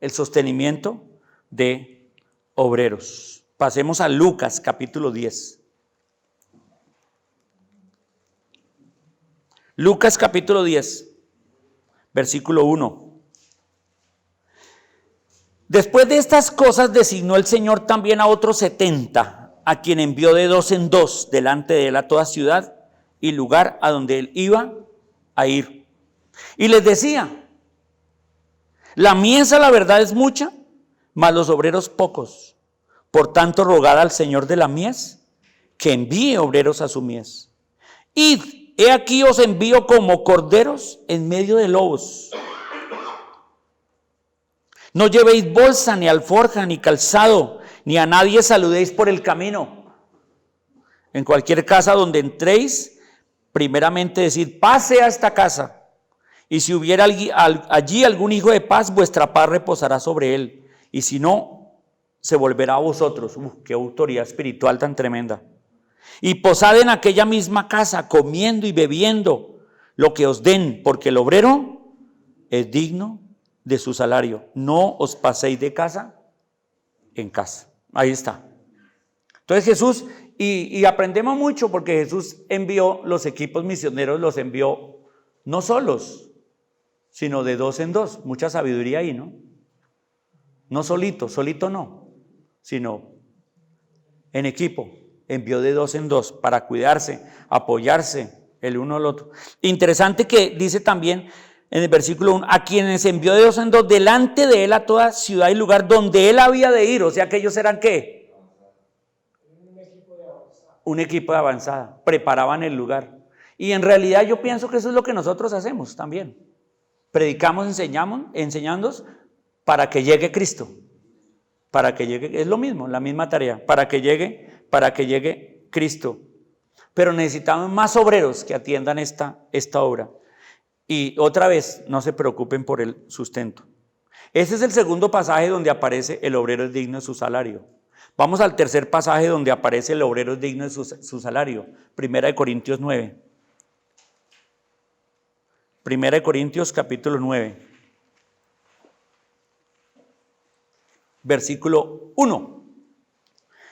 el sostenimiento de obreros. Pasemos a Lucas capítulo 10. Lucas capítulo 10, versículo 1. Después de estas cosas designó el Señor también a otros 70, a quien envió de 2 en 2 delante de él a toda ciudad y lugar a donde él iba a ir. Y les decía: la mies, la verdad, es mucha, mas los obreros pocos. Por tanto, rogad al Señor de la mies que envíe obreros a su mies. Id, he aquí os envío como corderos en medio de lobos. No llevéis bolsa, ni alforja, ni calzado, ni a nadie saludéis por el camino. En cualquier casa donde entréis, primeramente decid: pase a esta casa. Y si hubiera allí algún hijo de paz, vuestra paz reposará sobre él. Y si no, se volverá a vosotros. Qué autoridad espiritual tan tremenda. Y posad en aquella misma casa, comiendo y bebiendo lo que os den, porque el obrero es digno de su salario. No os paséis de casa en casa. Ahí está. Entonces Jesús, y aprendemos mucho porque Jesús envió los equipos misioneros, los envió no solos, sino de 2 en 2. Mucha sabiduría ahí, ¿no? No solito no, sino en equipo. Envió de 2 en 2 para cuidarse, apoyarse el uno al otro. Interesante que dice también en el versículo 1, a quienes envió de 2 en 2 delante de él a toda ciudad y lugar donde él había de ir. O sea que ellos eran ¿qué? Un equipo de avanzada. Preparaban el lugar. Y en realidad yo pienso que eso es lo que nosotros hacemos también. Predicamos, enseñándonos para que llegue Cristo. Para que llegue, es lo mismo, la misma tarea. Para que llegue Cristo. Pero necesitamos más obreros que atiendan esta obra. Y otra vez, no se preocupen por el sustento. Ese es el segundo pasaje donde aparece el obrero es digno de su salario. Vamos al tercer pasaje donde aparece el obrero es digno de su salario. Primera de Corintios 9. Primera de Corintios capítulo 9. Versículo 1.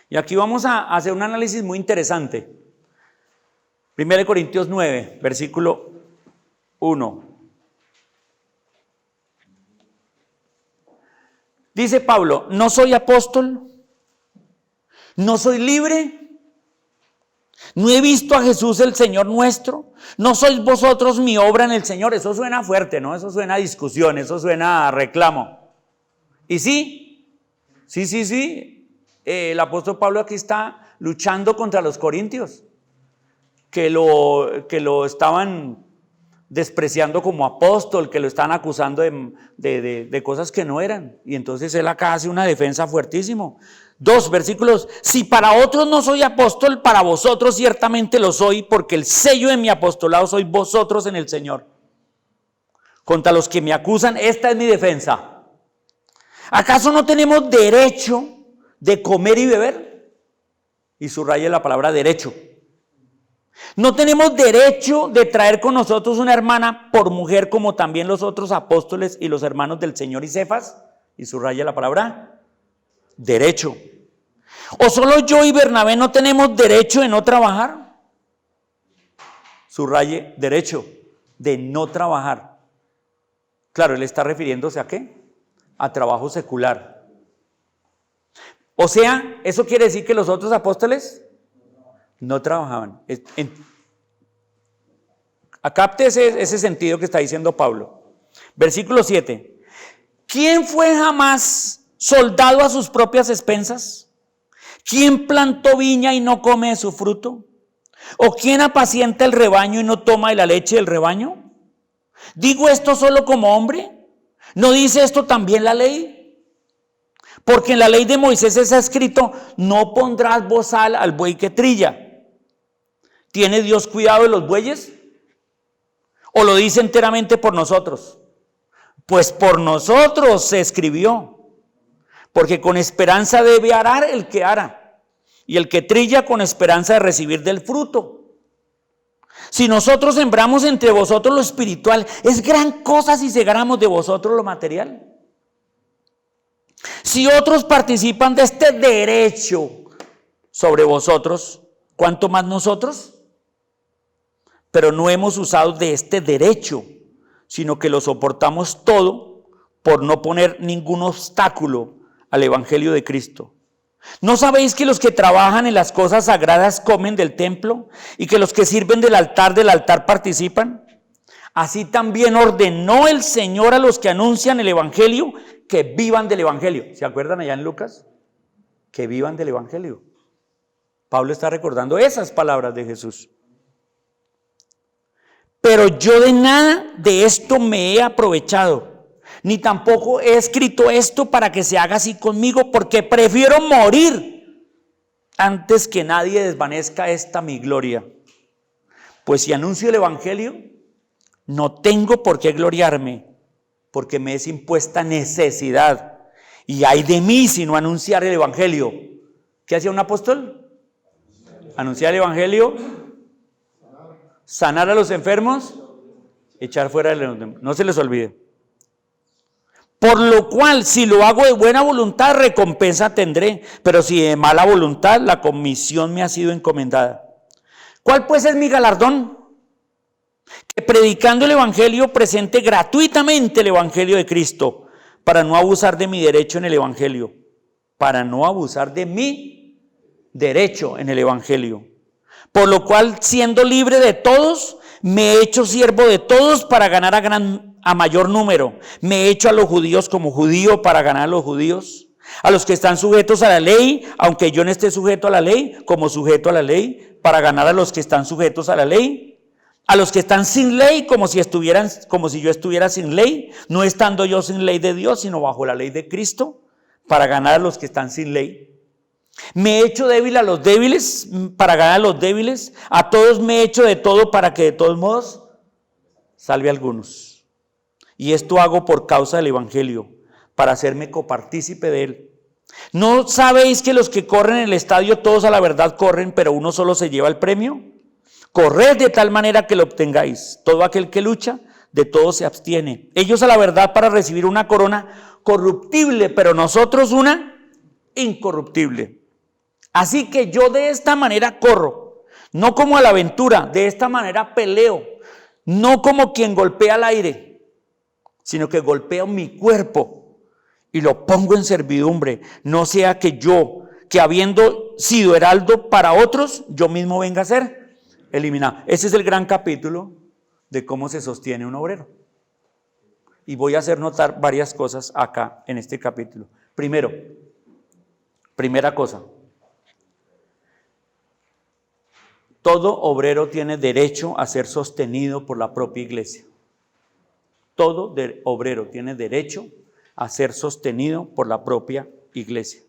Y aquí vamos a hacer un análisis muy interesante. Primera de Corintios 9, versículo 1. Dice Pablo: no soy apóstol, no soy libre, no he visto a Jesús el Señor nuestro, no sois vosotros mi obra en el Señor. Eso suena fuerte, ¿no? Eso suena a discusión, eso suena a reclamo. Y sí. El apóstol Pablo aquí está luchando contra los corintios, que lo estaban despreciando como apóstol, que lo están acusando de cosas que no eran. Y entonces él acá hace una defensa fuertísimo. 2 versículos: si para otros no soy apóstol, para vosotros ciertamente lo soy, porque el sello de mi apostolado sois vosotros en el Señor. Contra los que me acusan, esta es mi defensa. ¿Acaso no tenemos derecho de comer y beber? Y subraye la palabra derecho. No tenemos derecho de traer con nosotros una hermana por mujer, como también los otros apóstoles y los hermanos del Señor y Cefas, y subraya la palabra derecho. ¿O solo yo y Bernabé no tenemos derecho de no trabajar? Subraye derecho de no trabajar. Claro, él está refiriéndose ¿a qué? A trabajo secular. O sea, eso quiere decir que los otros apóstoles no trabajaban. Capte ese sentido que está diciendo Pablo. Versículo 7. ¿Quién fue jamás soldado a sus propias expensas? ¿Quién plantó viña y no come de su fruto? ¿O quién apacienta el rebaño y no toma de la leche del rebaño? ¿Digo esto solo como hombre? ¿No dice esto también la ley? Porque en la ley de Moisés está escrito: no pondrás bozal al buey que trilla. ¿Tiene Dios cuidado de los bueyes? ¿O lo dice enteramente por nosotros? Pues por nosotros se escribió. Porque con esperanza debe arar el que ara, y el que trilla con esperanza de recibir del fruto. Si nosotros sembramos entre vosotros lo espiritual, es gran cosa si segáramos de vosotros lo material. Si otros participan de este derecho sobre vosotros, ¿cuánto más nosotros? Pero no hemos usado de este derecho, sino que lo soportamos todo por no poner ningún obstáculo al evangelio de Cristo. ¿No sabéis que los que trabajan en las cosas sagradas comen del templo y que los que sirven del altar participan? Así también ordenó el Señor a los que anuncian el evangelio que vivan del evangelio. ¿Se acuerdan allá en Lucas? Que vivan del evangelio. Pablo está recordando esas palabras de Jesús. Pero yo de nada de esto me he aprovechado, ni tampoco he escrito esto para que se haga así conmigo, porque prefiero morir antes que nadie desvanezca esta mi gloria. Pues si anuncio el evangelio, no tengo por qué gloriarme, porque me es impuesta necesidad. Y ay de mí si no anunciar el evangelio. ¿Qué hacía un apóstol? Anunciar el evangelio, sanar a los enfermos, echar fuera de los demonios. No se les olvide. Por lo cual, si lo hago de buena voluntad, recompensa tendré, pero si de mala voluntad, la comisión me ha sido encomendada. ¿Cuál pues es mi galardón? Que predicando el evangelio presente gratuitamente el evangelio de Cristo, para no abusar de mi derecho en el evangelio, para no abusar de mi derecho en el evangelio. Por lo cual, siendo libre de todos, me he hecho siervo de todos para ganar a mayor número. Me he hecho a los judíos como judío para ganar a los judíos. A los que están sujetos a la ley, aunque yo no esté sujeto a la ley, como sujeto a la ley, para ganar a los que están sujetos a la ley. A los que están sin ley, como si yo estuviera sin ley, no estando yo sin ley de Dios, sino bajo la ley de Cristo, para ganar a los que están sin ley. Me he hecho débil a los débiles, para ganar a los débiles. A todos me he hecho de todo, para que de todos modos salve a algunos. Y esto hago por causa del evangelio, para hacerme copartícipe de él. ¿No sabéis que los que corren en el estadio, todos a la verdad corren, pero uno solo se lleva el premio? Corred de tal manera que lo obtengáis. Todo aquel que lucha, de todo se abstiene. Ellos a la verdad para recibir una corona corruptible, pero nosotros una incorruptible. Así que yo de esta manera corro, no como a la aventura, de esta manera peleo, no como quien golpea al aire, sino que golpeo mi cuerpo y lo pongo en servidumbre, no sea que yo, que habiendo sido heraldo para otros, yo mismo venga a ser eliminado. Ese es el gran capítulo de cómo se sostiene un obrero. Y voy a hacer notar varias cosas acá en este capítulo. Primera cosa, todo obrero tiene derecho a ser sostenido por la propia iglesia. Todo obrero tiene derecho a ser sostenido por la propia iglesia.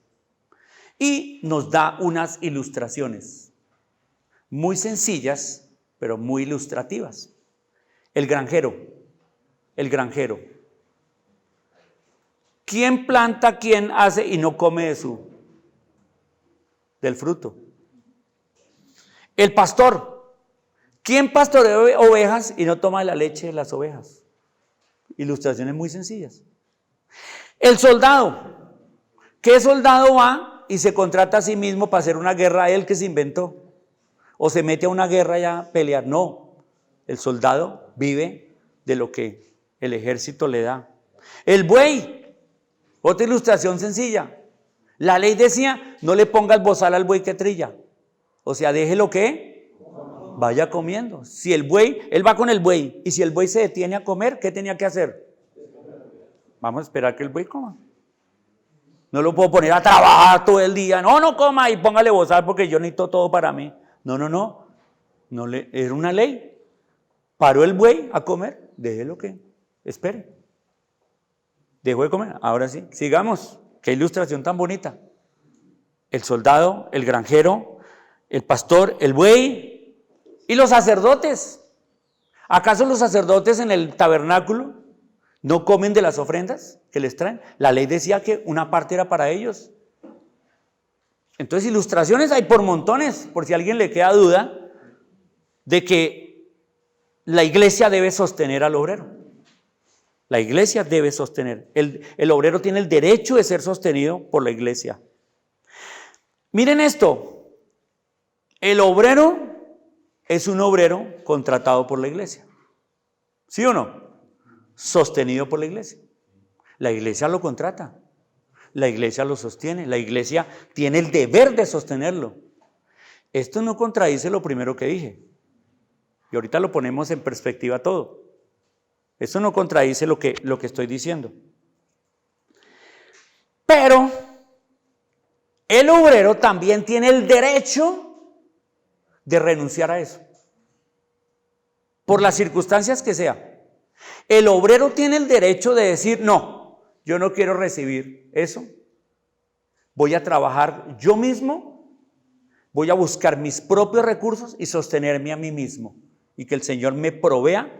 Y nos da unas ilustraciones muy sencillas, pero muy ilustrativas. El granjero. ¿Quién planta, quién hace y no come del fruto? El pastor. ¿Quién pastorea ovejas y no toma la leche de las ovejas? Ilustraciones muy sencillas. El soldado. ¿Qué soldado va y se contrata a sí mismo para hacer una guerra? Él que se inventó. O se mete a una guerra ya a pelear. No. El soldado vive de lo que el ejército le da. El buey. Otra ilustración sencilla. La ley decía, no le pongas bozal al buey que trilla. O sea, déjelo que vaya comiendo. Si el buey, él va con el buey. Y si el buey se detiene a comer, ¿qué tenía que hacer? Vamos a esperar que el buey coma. No lo puedo poner a trabajar todo el día. No coma y póngale bozal porque yo necesito todo para mí. No. Era una ley. Paró el buey a comer. Déjelo que espere. Dejó de comer. Ahora sí, sigamos. Qué ilustración tan bonita. El soldado, el granjero, el pastor, el buey y los sacerdotes. ¿Acaso los sacerdotes en el tabernáculo no comen de las ofrendas que les traen? La ley decía que una parte era para ellos. Entonces ilustraciones hay por montones, por si a alguien le queda duda de que la iglesia debe sostener al obrero. La iglesia debe sostener. El obrero tiene el derecho de ser sostenido por la iglesia. Miren esto. El obrero es un obrero contratado por la iglesia. ¿Sí o no? Sostenido por la iglesia. La iglesia lo contrata. La iglesia lo sostiene. La iglesia tiene el deber de sostenerlo. Esto no contradice lo primero que dije. Y ahorita lo ponemos en perspectiva todo. Esto no contradice lo que estoy diciendo. Pero el obrero también tiene el derecho de renunciar a eso. Por las circunstancias que sea. El obrero tiene el derecho de decir, no, yo no quiero recibir eso. Voy a trabajar yo mismo, voy a buscar mis propios recursos y sostenerme a mí mismo. Y que el Señor me provea.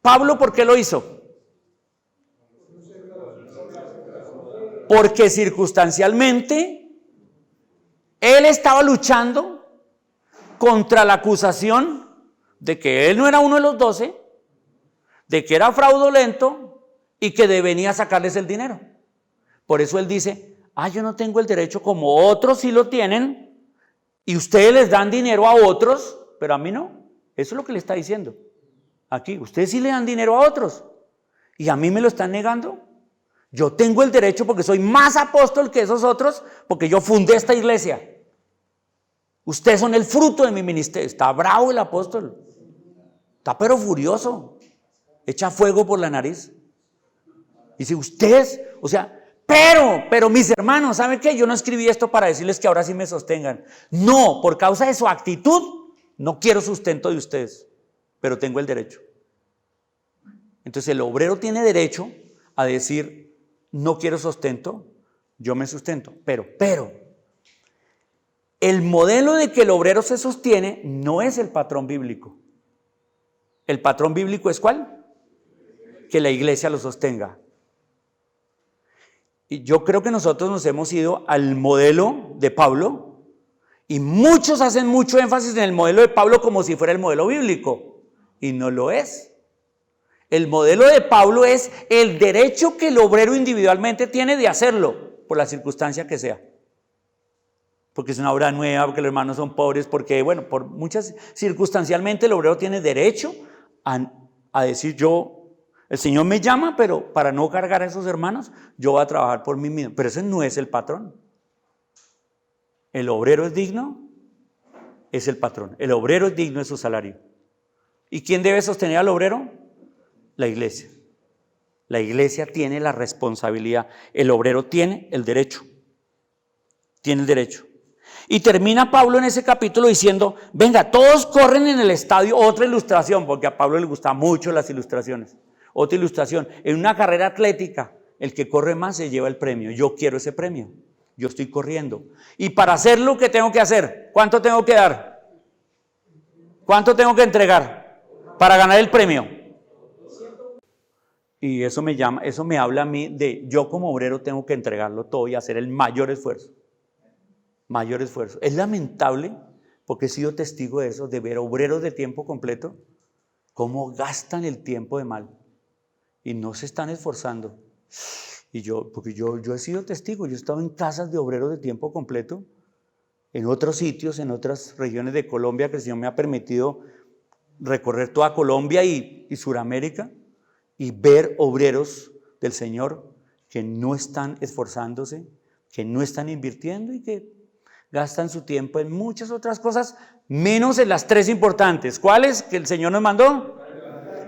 Pablo, ¿por qué lo hizo? Porque circunstancialmente él estaba luchando contra la acusación de que él no era uno de los 12, de que era fraudulento y que venía a sacarles el dinero. Por eso él dice, yo no tengo el derecho como otros sí lo tienen y ustedes les dan dinero a otros, pero a mí no. Eso es lo que le está diciendo. Aquí, ustedes sí le dan dinero a otros y a mí me lo están negando. Yo tengo el derecho porque soy más apóstol que esos otros, porque yo fundé esta iglesia. Ustedes son el fruto de mi ministerio. Está bravo el apóstol. Está pero furioso. Echa fuego por la nariz. Dice, ustedes, pero mis hermanos, ¿saben qué? Yo no escribí esto para decirles que ahora sí me sostengan. No, por causa de su actitud, no quiero sustento de ustedes. Pero tengo el derecho. Entonces el obrero tiene derecho a decir, no quiero sustento, yo me sustento. Pero, el modelo de que el obrero se sostiene no es el patrón bíblico. ¿El patrón bíblico es cuál? Que la iglesia lo sostenga. Y yo creo que nosotros nos hemos ido al modelo de Pablo y muchos hacen mucho énfasis en el modelo de Pablo como si fuera el modelo bíblico. Y no lo es. El modelo de Pablo es el derecho que el obrero individualmente tiene de hacerlo, por la circunstancia que sea. Porque es una obra nueva, porque los hermanos son pobres, porque, por muchas, circunstancialmente el obrero tiene derecho a decir el Señor me llama, pero para no cargar a esos hermanos, yo voy a trabajar por mí mismo. Pero ese no es el patrón. El obrero es digno, es el patrón. El obrero es digno de su salario. ¿Y quién debe sostener al obrero? La iglesia. La iglesia tiene la responsabilidad. El obrero tiene el derecho. Tiene el derecho. Y termina Pablo en ese capítulo diciendo, venga, todos corren en el estadio. Otra ilustración, porque a Pablo le gustan mucho las ilustraciones. Otra ilustración, en una carrera atlética, el que corre más se lleva el premio. Yo quiero ese premio. Yo estoy corriendo. Y para hacerlo, ¿qué tengo que hacer? ¿Cuánto tengo que dar? ¿Cuánto tengo que entregar para ganar el premio? Y eso me habla a mí de yo como obrero tengo que entregarlo todo y hacer el mayor esfuerzo. Mayor esfuerzo. Es lamentable porque he sido testigo de eso, de ver obreros de tiempo completo, cómo gastan el tiempo de mal y no se están esforzando. Y porque yo he sido testigo, yo he estado en casas de obreros de tiempo completo, en otros sitios, en otras regiones de Colombia, que el Señor me ha permitido recorrer toda Colombia y Suramérica y ver obreros del Señor que no están esforzándose, que no están invirtiendo y que gastan su tiempo en muchas otras cosas, menos en las 3 importantes. ¿Cuáles? Que el Señor nos mandó: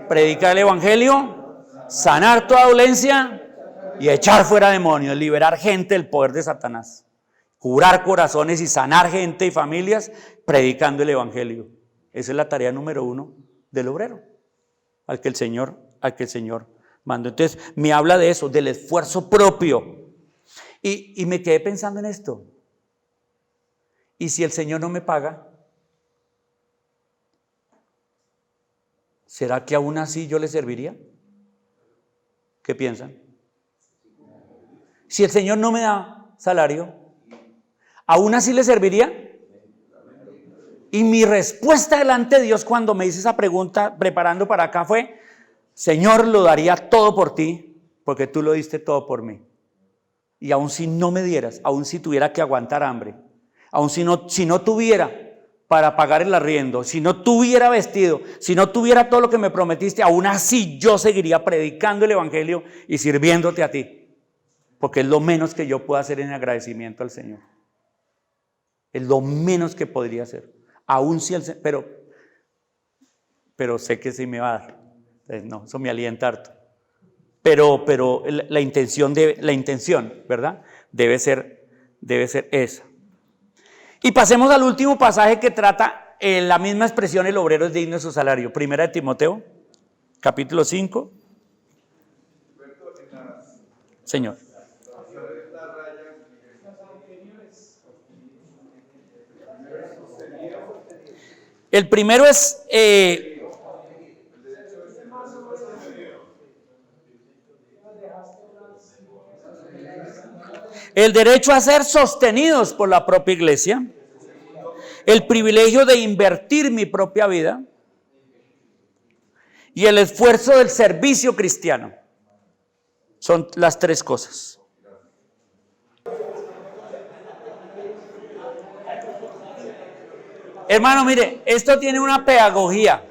predicar el evangelio, sanar toda dolencia y echar fuera demonios, liberar gente del poder de Satanás, curar corazones y sanar gente y familias predicando el evangelio. Esa es la tarea número 1 del obrero, al que el Señor mandó. Entonces me habla de eso, del esfuerzo propio. Y me quedé pensando en esto. ¿Y si el Señor no me paga? ¿Será que aún así yo le serviría? ¿Qué piensan? Si el Señor no me da salario, ¿aún así le serviría? Y mi respuesta delante de Dios cuando me hice esa pregunta preparando para acá fue: Señor, lo daría todo por ti, porque tú lo diste todo por mí. Y aun si no me dieras, aun si tuviera que aguantar hambre, aun si no tuviera para pagar el arriendo, si no tuviera vestido, si no tuviera todo lo que me prometiste, aún así yo seguiría predicando el evangelio y sirviéndote a ti, porque es lo menos que yo puedo hacer en agradecimiento al Señor. Es lo menos que podría hacer. Aún si pero sé que sí me va a dar. Entonces, no, eso me alienta harto. Pero la intención, ¿verdad? Debe ser esa. Y pasemos al último pasaje que trata la misma expresión: el obrero es digno de su salario. Primera de Timoteo, capítulo 5. Señor. El primero es el derecho a ser sostenidos por la propia iglesia, el privilegio de invertir mi propia vida y el esfuerzo del servicio cristiano. Son las 3 cosas. Hermano, mire, esto tiene una pedagogía.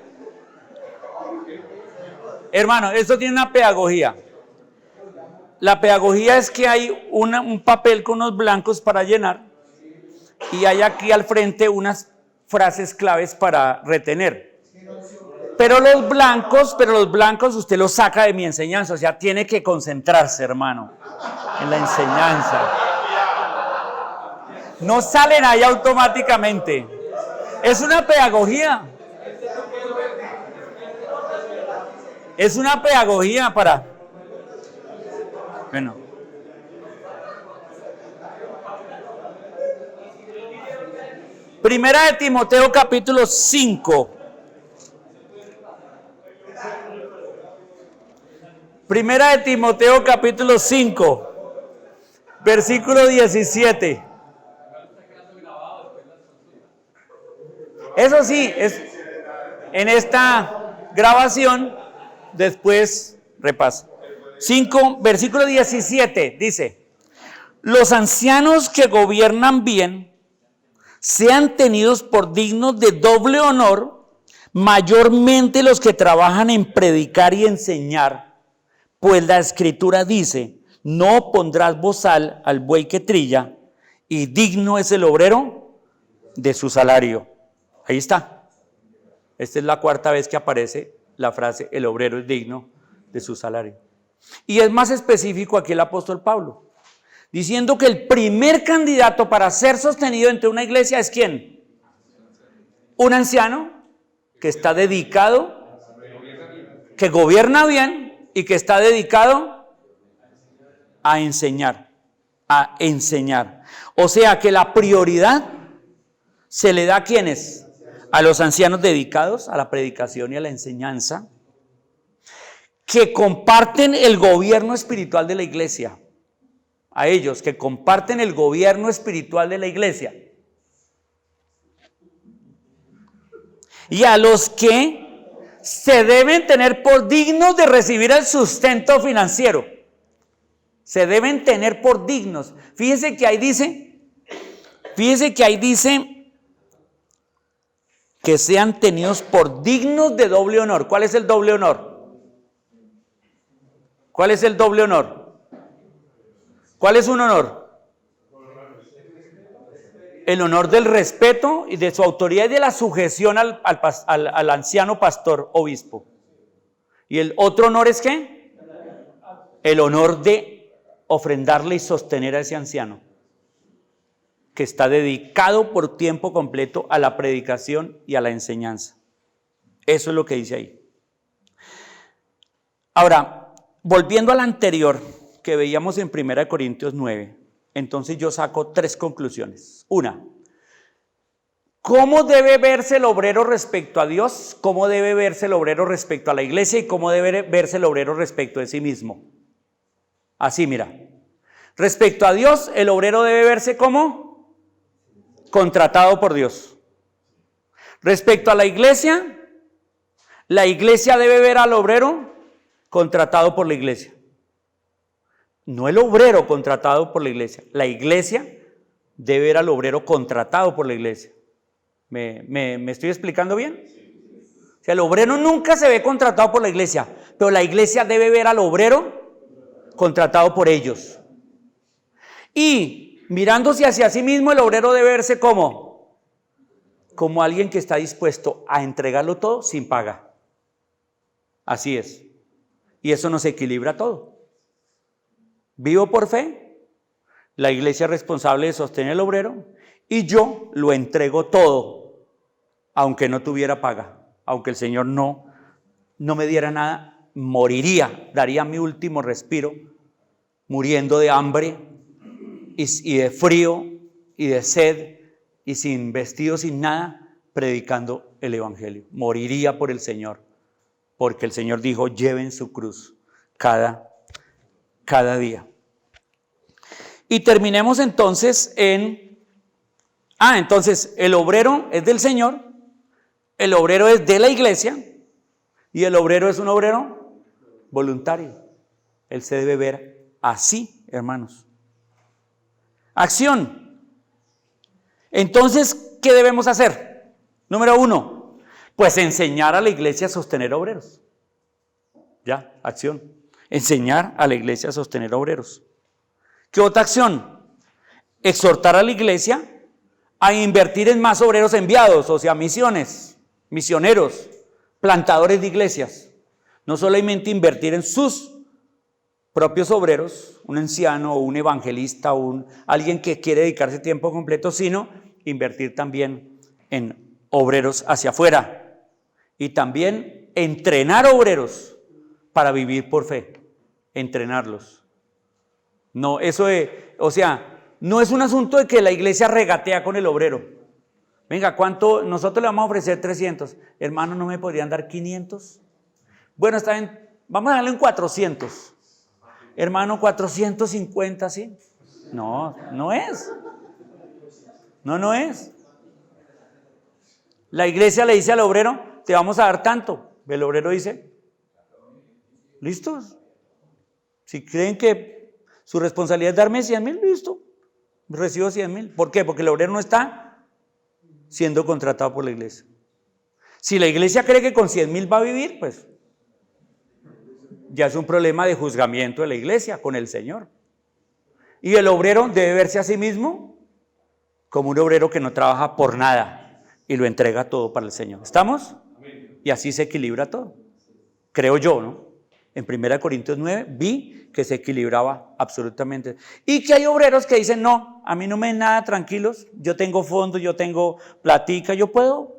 Hermano, esto tiene una pedagogía. La pedagogía es que hay un papel con unos blancos para llenar y hay aquí al frente unas frases claves para retener. Pero los blancos usted los saca de mi enseñanza, o sea, tiene que concentrarse, hermano, en la enseñanza. No salen ahí automáticamente. Es una pedagogía. Es una pedagogía para... Bueno. Primera de Timoteo capítulo 5. Primera de Timoteo capítulo 5, versículo 17. Eso sí, en esta grabación después repasa. 5, versículo 17 dice: los ancianos que gobiernan bien sean tenidos por dignos de doble honor, mayormente los que trabajan en predicar y enseñar, pues la Escritura dice: no pondrás bozal al buey que trilla, y digno es el obrero de su salario. Ahí está. Esta es la 4ª vez que aparece la frase: el obrero es digno de su salario. Y es más específico aquí el apóstol Pablo, diciendo que el primer candidato para ser sostenido entre una iglesia es ¿quién? Un anciano que está dedicado, que gobierna bien y que está dedicado a enseñar. O sea que la prioridad se le da ¿a quiénes? A los ancianos dedicados a la predicación y a la enseñanza, que comparten el gobierno espiritual de la iglesia. A ellos que comparten el gobierno espiritual de la iglesia. y a los que se deben tener por dignos de recibir el sustento financiero. Se deben tener por dignos. Fíjese que ahí dice que sean tenidos por dignos de doble honor. ¿Cuál es el doble honor? ¿Cuál es el doble honor? ¿Cuál es un honor? El honor del respeto y de su autoridad y de la sujeción al anciano pastor obispo. ¿Y el otro honor es qué? El honor de ofrendarle y sostener a ese anciano, que está dedicado por tiempo completo a la predicación y a la enseñanza. Eso es lo que dice ahí. Ahora, volviendo al anterior que veíamos en 1 Corintios 9, entonces yo saco 3 conclusiones. Una, ¿cómo debe verse el obrero respecto a Dios? ¿Cómo debe verse el obrero respecto a la iglesia? ¿Y cómo debe verse el obrero respecto de sí mismo? Así, mira. Respecto a Dios, el obrero debe verse como contratado por Dios. Respecto a la iglesia debe ver al obrero contratado por la iglesia. No el obrero contratado por la iglesia debe ver al obrero contratado por la iglesia. ¿Me estoy explicando bien? O sea, el obrero nunca se ve contratado por la iglesia, pero la iglesia debe ver al obrero contratado por ellos. Y mirándose hacia sí mismo, el obrero debe verse como alguien que está dispuesto a entregarlo todo sin paga. Así es. Y eso nos equilibra todo. Vivo por fe, la iglesia es responsable de sostener al obrero y yo lo entrego todo, aunque no tuviera paga, aunque el Señor no me diera nada, moriría, daría mi último respiro, muriendo de hambre y de frío y de sed y sin vestido, sin nada, predicando el evangelio. Moriría por el Señor, porque el Señor dijo: lleven su cruz cada día. Y terminemos entonces entonces el obrero es del Señor, el obrero es de la iglesia y el obrero es un obrero voluntario. Él se debe ver así, hermanos. Acción. Entonces, ¿qué debemos hacer? Número 1, pues enseñar a la iglesia a sostener obreros. Ya, acción. Enseñar a la iglesia a sostener obreros. ¿Qué otra acción? Exhortar a la iglesia a invertir en más obreros enviados, o sea, misioneros, plantadores de iglesias. No solamente invertir en sus propios obreros, un anciano o un evangelista o alguien que quiere dedicarse tiempo completo, sino invertir también en obreros hacia afuera y también entrenar obreros para vivir por fe, entrenarlos. No, no es un asunto de que la iglesia regatea con el obrero. Venga, ¿cuánto? Nosotros le vamos a ofrecer 300. Hermano, ¿no me podrían dar 500? Bueno, está bien, vamos a darle un 400. Hermano, 450, ¿sí? No es. No es. La iglesia le dice al obrero: te vamos a dar tanto. El obrero dice: ¿listos? Si creen que su responsabilidad es darme 100,000, listo, recibo 100,000. ¿Por qué? Porque el obrero no está siendo contratado por la iglesia. Si la iglesia cree que con 100,000 va a vivir, pues ya es un problema de juzgamiento de la iglesia con el Señor. Y el obrero debe verse a sí mismo como un obrero que no trabaja por nada y lo entrega todo para el Señor. ¿Estamos? Y así se equilibra todo. Creo yo, ¿no? En 1 Corintios 9 vi que se equilibraba absolutamente. Y que hay obreros que dicen: no, a mí no me den nada, tranquilos, yo tengo fondos, yo tengo platica, yo puedo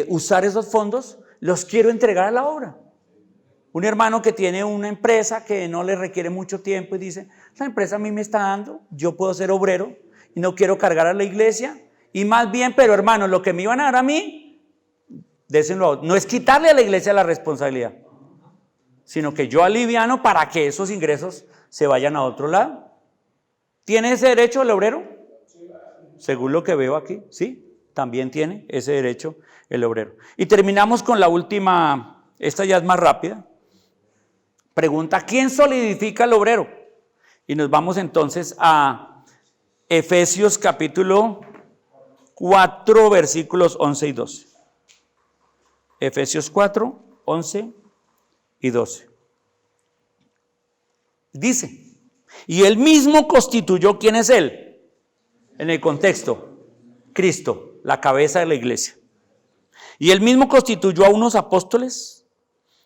usar esos fondos, los quiero entregar a la obra. Un hermano que tiene una empresa que no le requiere mucho tiempo y dice: la empresa a mí me está dando, yo puedo ser obrero y no quiero cargar a la iglesia, y más bien, pero hermano, lo que me iban a dar a mí, désenlo. No es quitarle a la iglesia la responsabilidad, sino que yo aliviano para que esos ingresos se vayan a otro lado. ¿Tiene ese derecho el obrero? Según lo que veo aquí, ¿sí? también tiene ese derecho el obrero. Y terminamos con la última, esta ya es más rápida. Pregunta, ¿quién solidifica al obrero? Y nos vamos entonces a Efesios capítulo 4, versículos 11 y 12. Efesios 4, 11 y 12. Dice, y él mismo constituyó, ¿quién es él? En el contexto, Cristo, la cabeza de la iglesia. Y él mismo constituyó a unos apóstoles,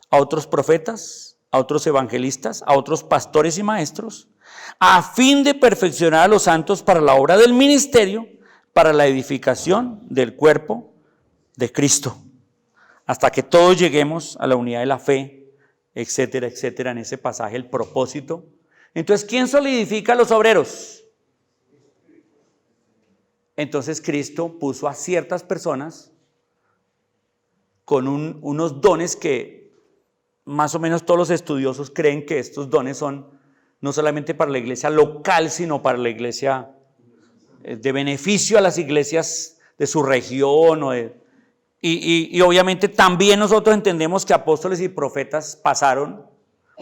a otros profetas, a otros evangelistas, a otros pastores y maestros, a fin de perfeccionar a los santos para la obra del ministerio, para la edificación del cuerpo de Cristo, hasta que todos lleguemos a la unidad de la fe, etcétera, etcétera, en ese pasaje, el propósito. Entonces, ¿quién solidifica a los obreros? Entonces, Cristo puso a ciertas personas con unos dones que más o menos todos los estudiosos creen que estos dones son no solamente para la iglesia local, sino para la iglesia de beneficio a las iglesias de su región. Y obviamente también nosotros entendemos que apóstoles y profetas pasaron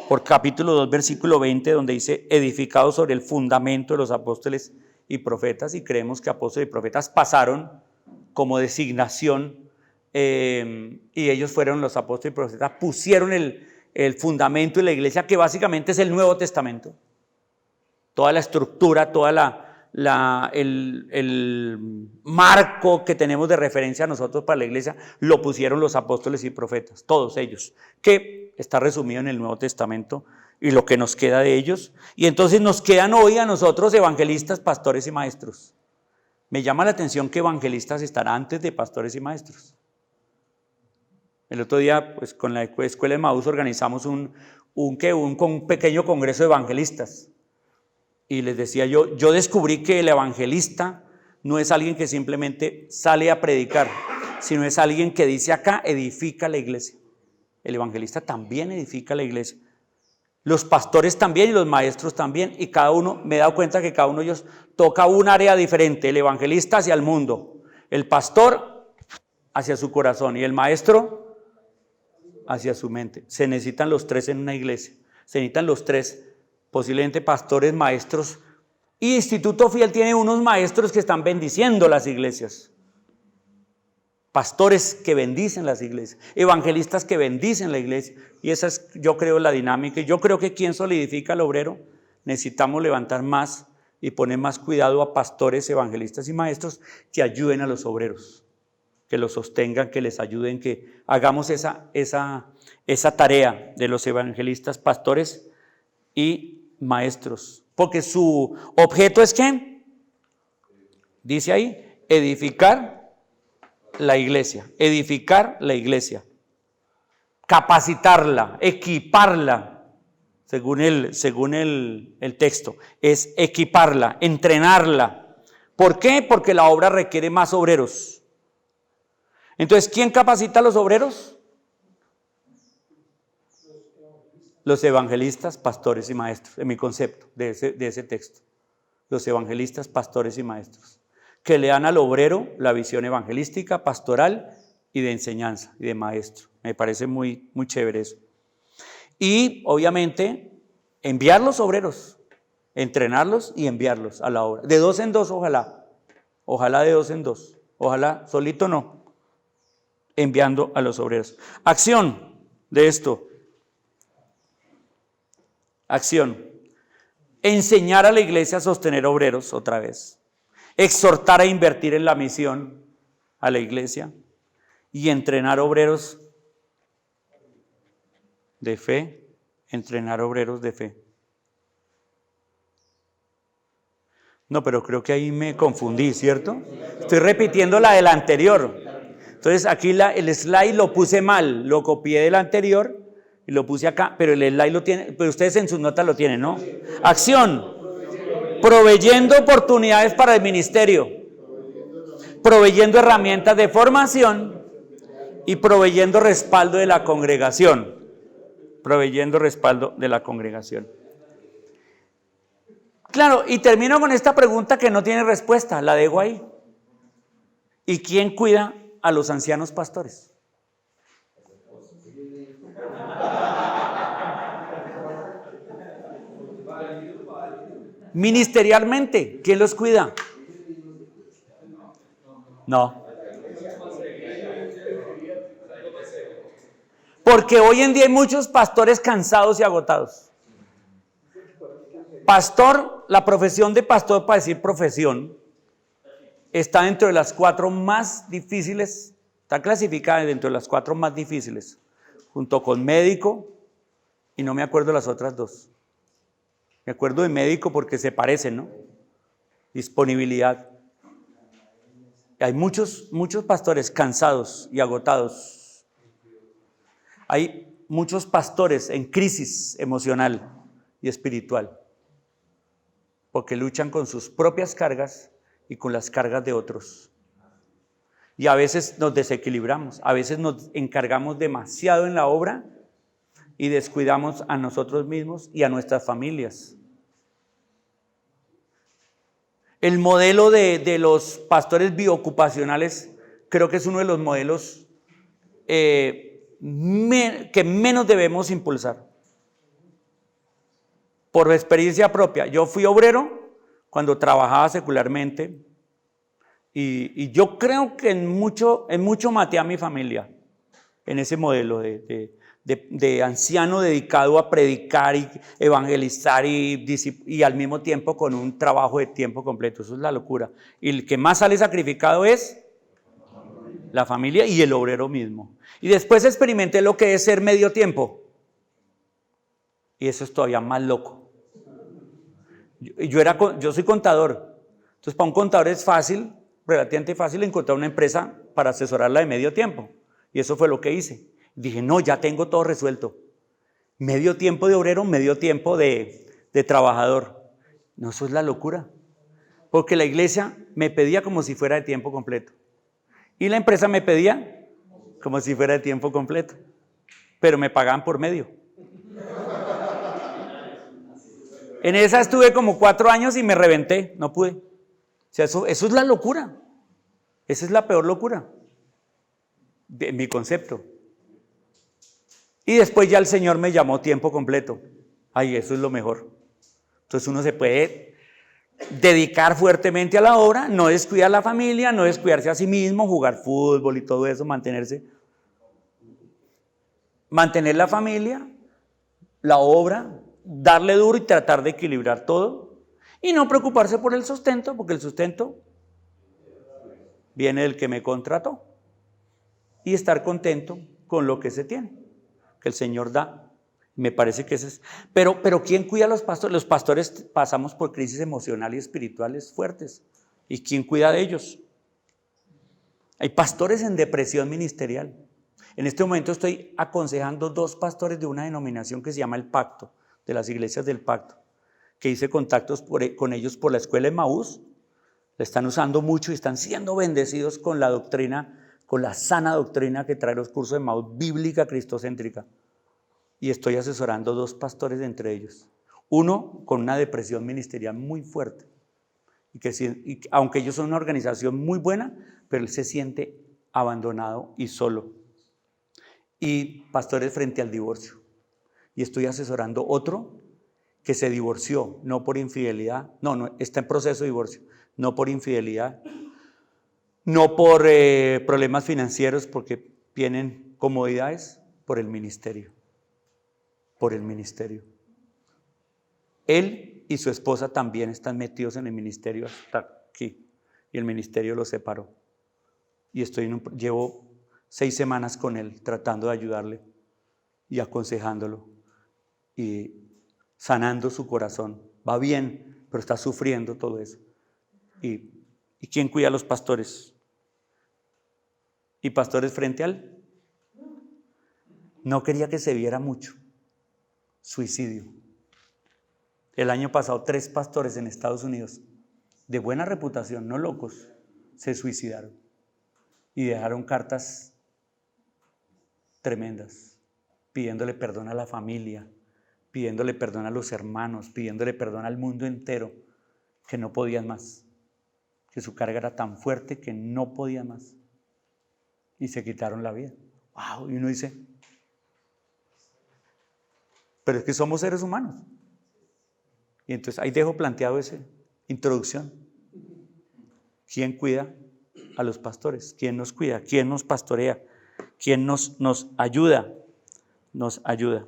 por capítulo 2, versículo 20, donde dice edificados sobre el fundamento de los apóstoles y profetas, y creemos que apóstoles y profetas pasaron como designación, y ellos fueron los apóstoles y profetas, pusieron el fundamento de la iglesia, que básicamente es el Nuevo Testamento. Toda la estructura, el marco que tenemos de referencia a nosotros para la iglesia, lo pusieron los apóstoles y profetas, todos ellos, que está resumido en el Nuevo Testamento y lo que nos queda de ellos. Y entonces nos quedan hoy a nosotros evangelistas, pastores y maestros. Me llama la atención que evangelistas están antes de pastores y maestros. El otro día, pues con la Escuela de Emaús organizamos un pequeño congreso de evangelistas. Y les decía yo descubrí que el evangelista no es alguien que simplemente sale a predicar, sino es alguien que dice acá, edifica la iglesia. El evangelista también edifica la iglesia. Los pastores también y los maestros también, y cada uno, me he dado cuenta que cada uno de ellos toca un área diferente. El evangelista hacia el mundo, el pastor hacia su corazón y el maestro hacia su mente. Se necesitan los tres en una iglesia, se necesitan los tres, posiblemente pastores, maestros, y Instituto Fiel tiene unos maestros que están bendiciendo las iglesias, pastores que bendicen las iglesias, evangelistas que bendicen la iglesia, y esa es, yo creo, la dinámica. Y yo creo que quien solidifica al obrero, necesitamos levantar más y poner más cuidado a pastores, evangelistas y maestros que ayuden a los obreros, que los sostengan, que les ayuden, que hagamos esa tarea de los evangelistas, pastores y maestros, porque su objeto es ¿qué? Dice ahí, edificar la iglesia, capacitarla, equiparla, según el texto, es equiparla, entrenarla. ¿Por qué? Porque la obra requiere más obreros. Entonces, ¿quién capacita a los obreros? Los evangelistas, pastores y maestros, en mi concepto de ese texto. Los evangelistas, pastores y maestros, que le dan al obrero la visión evangelística, pastoral y de enseñanza y de maestro. Me parece muy, muy chévere eso. Y obviamente enviar los obreros, entrenarlos y enviarlos a la obra. De 2 en 2, ojalá de 2 en 2, ojalá solito no, enviando a los obreros. Acción de esto. Acción. Enseñar a la iglesia a sostener obreros otra vez. Exhortar a invertir en la misión a la iglesia. Y entrenar obreros de fe. Entrenar obreros de fe. No, pero creo que ahí me confundí, ¿cierto? Estoy repitiendo la del anterior. Entonces aquí el slide lo puse mal, lo copié del anterior y lo puse acá, pero el slide lo tiene, pero ustedes en sus notas lo tienen, ¿no? Acción, proveyendo oportunidades para el ministerio, proveyendo herramientas de formación y proveyendo respaldo de la congregación. Proveyendo respaldo de la congregación. Claro, y termino con esta pregunta que no tiene respuesta, la dejo ahí. ¿Y quién cuida a los ancianos pastores? Ministerialmente, ¿quién los cuida? No. Porque hoy en día hay muchos pastores cansados y agotados. Pastor, la profesión de pastor, para decir profesión, está dentro de las 4 más difíciles, está clasificada dentro de las 4 más difíciles, junto con médico, y no me acuerdo de las otras 2. Me acuerdo de médico porque se parecen, ¿no? Disponibilidad. Hay muchos pastores cansados y agotados. Hay muchos pastores en crisis emocional y espiritual, porque luchan con sus propias cargas y con las cargas de otros. Y a veces nos desequilibramos, a veces nos encargamos demasiado en la obra y descuidamos a nosotros mismos y a nuestras familias. El modelo de los pastores biocupacionales creo que es uno de los modelos que menos debemos impulsar. Por experiencia propia, yo fui obrero cuando trabajaba secularmente y yo creo que en mucho maté a mi familia en ese modelo de anciano dedicado a predicar y evangelizar y al mismo tiempo con un trabajo de tiempo completo. Eso es la locura. Y el que más sale sacrificado es la familia y el obrero mismo. Y después experimenté lo que es ser medio tiempo. Y eso es todavía más loco. Yo soy contador. Entonces para un contador es fácil, relativamente fácil, encontrar una empresa para asesorarla de medio tiempo. Y eso fue lo que hice. Dije, no, ya tengo todo resuelto. Medio tiempo de obrero, medio tiempo de trabajador. No, eso es la locura. Porque la iglesia me pedía como si fuera de tiempo completo. Y la empresa me pedía como si fuera de tiempo completo. Pero me pagaban por medio. En esa estuve como 4 años y me reventé, no pude. O sea, eso es la locura. Esa es la peor locura de mi concepto. Y después ya el Señor me llamó tiempo completo. Ay, eso es lo mejor. Entonces uno se puede dedicar fuertemente a la obra, no descuidar a la familia, no descuidarse a sí mismo, jugar fútbol y todo eso, mantener la familia, la obra, darle duro y tratar de equilibrar todo y no preocuparse por el sustento, porque el sustento viene del que me contrató, y estar contento con lo que se tiene, que el Señor da. Me parece que ese es. Pero ¿quién cuida a los pastores? Los pastores pasamos por crisis emocional y espirituales fuertes. ¿Y quién cuida de ellos? Hay pastores en depresión ministerial. En este momento estoy aconsejando 2 pastores de una denominación que se llama El Pacto, de las iglesias del Pacto, que hice contactos con ellos por la escuela de Emaús. La están usando mucho y están siendo bendecidos con la doctrina, con la sana doctrina que trae los cursos de Emaús, bíblica, cristocéntrica. Y estoy asesorando 2 pastores de entre ellos. Uno con una depresión ministerial muy fuerte. Y aunque ellos son una organización muy buena, pero él se siente abandonado y solo. Y pastores frente al divorcio. Y estoy asesorando otro que se divorció, no por infidelidad, no, está en proceso de divorcio, no por infidelidad, no por problemas financieros, porque tienen comodidades, por el ministerio. Por el ministerio. Él y su esposa también están metidos en el ministerio hasta aquí, y el ministerio los separó. Y llevo 6 semanas con él tratando de ayudarle y aconsejándolo y sanando su corazón. Va bien, pero está sufriendo todo eso. ¿Y quién cuida a los pastores? ¿Y pastores frente al? No quería que se viera mucho. Suicidio. El año pasado 3 pastores en Estados Unidos, de buena reputación, no locos, se suicidaron y dejaron cartas tremendas, pidiéndole perdón a la familia, pidiéndole perdón a los hermanos, pidiéndole perdón al mundo entero, que no podían más, que su carga era tan fuerte que no podía más. Y se quitaron la vida. ¡Wow! Y uno dice, pero es que somos seres humanos. Y entonces ahí dejo planteado esa introducción. ¿Quién cuida a los pastores? ¿Quién nos cuida? ¿Quién nos pastorea? ¿Quién nos ayuda? Nos ayuda.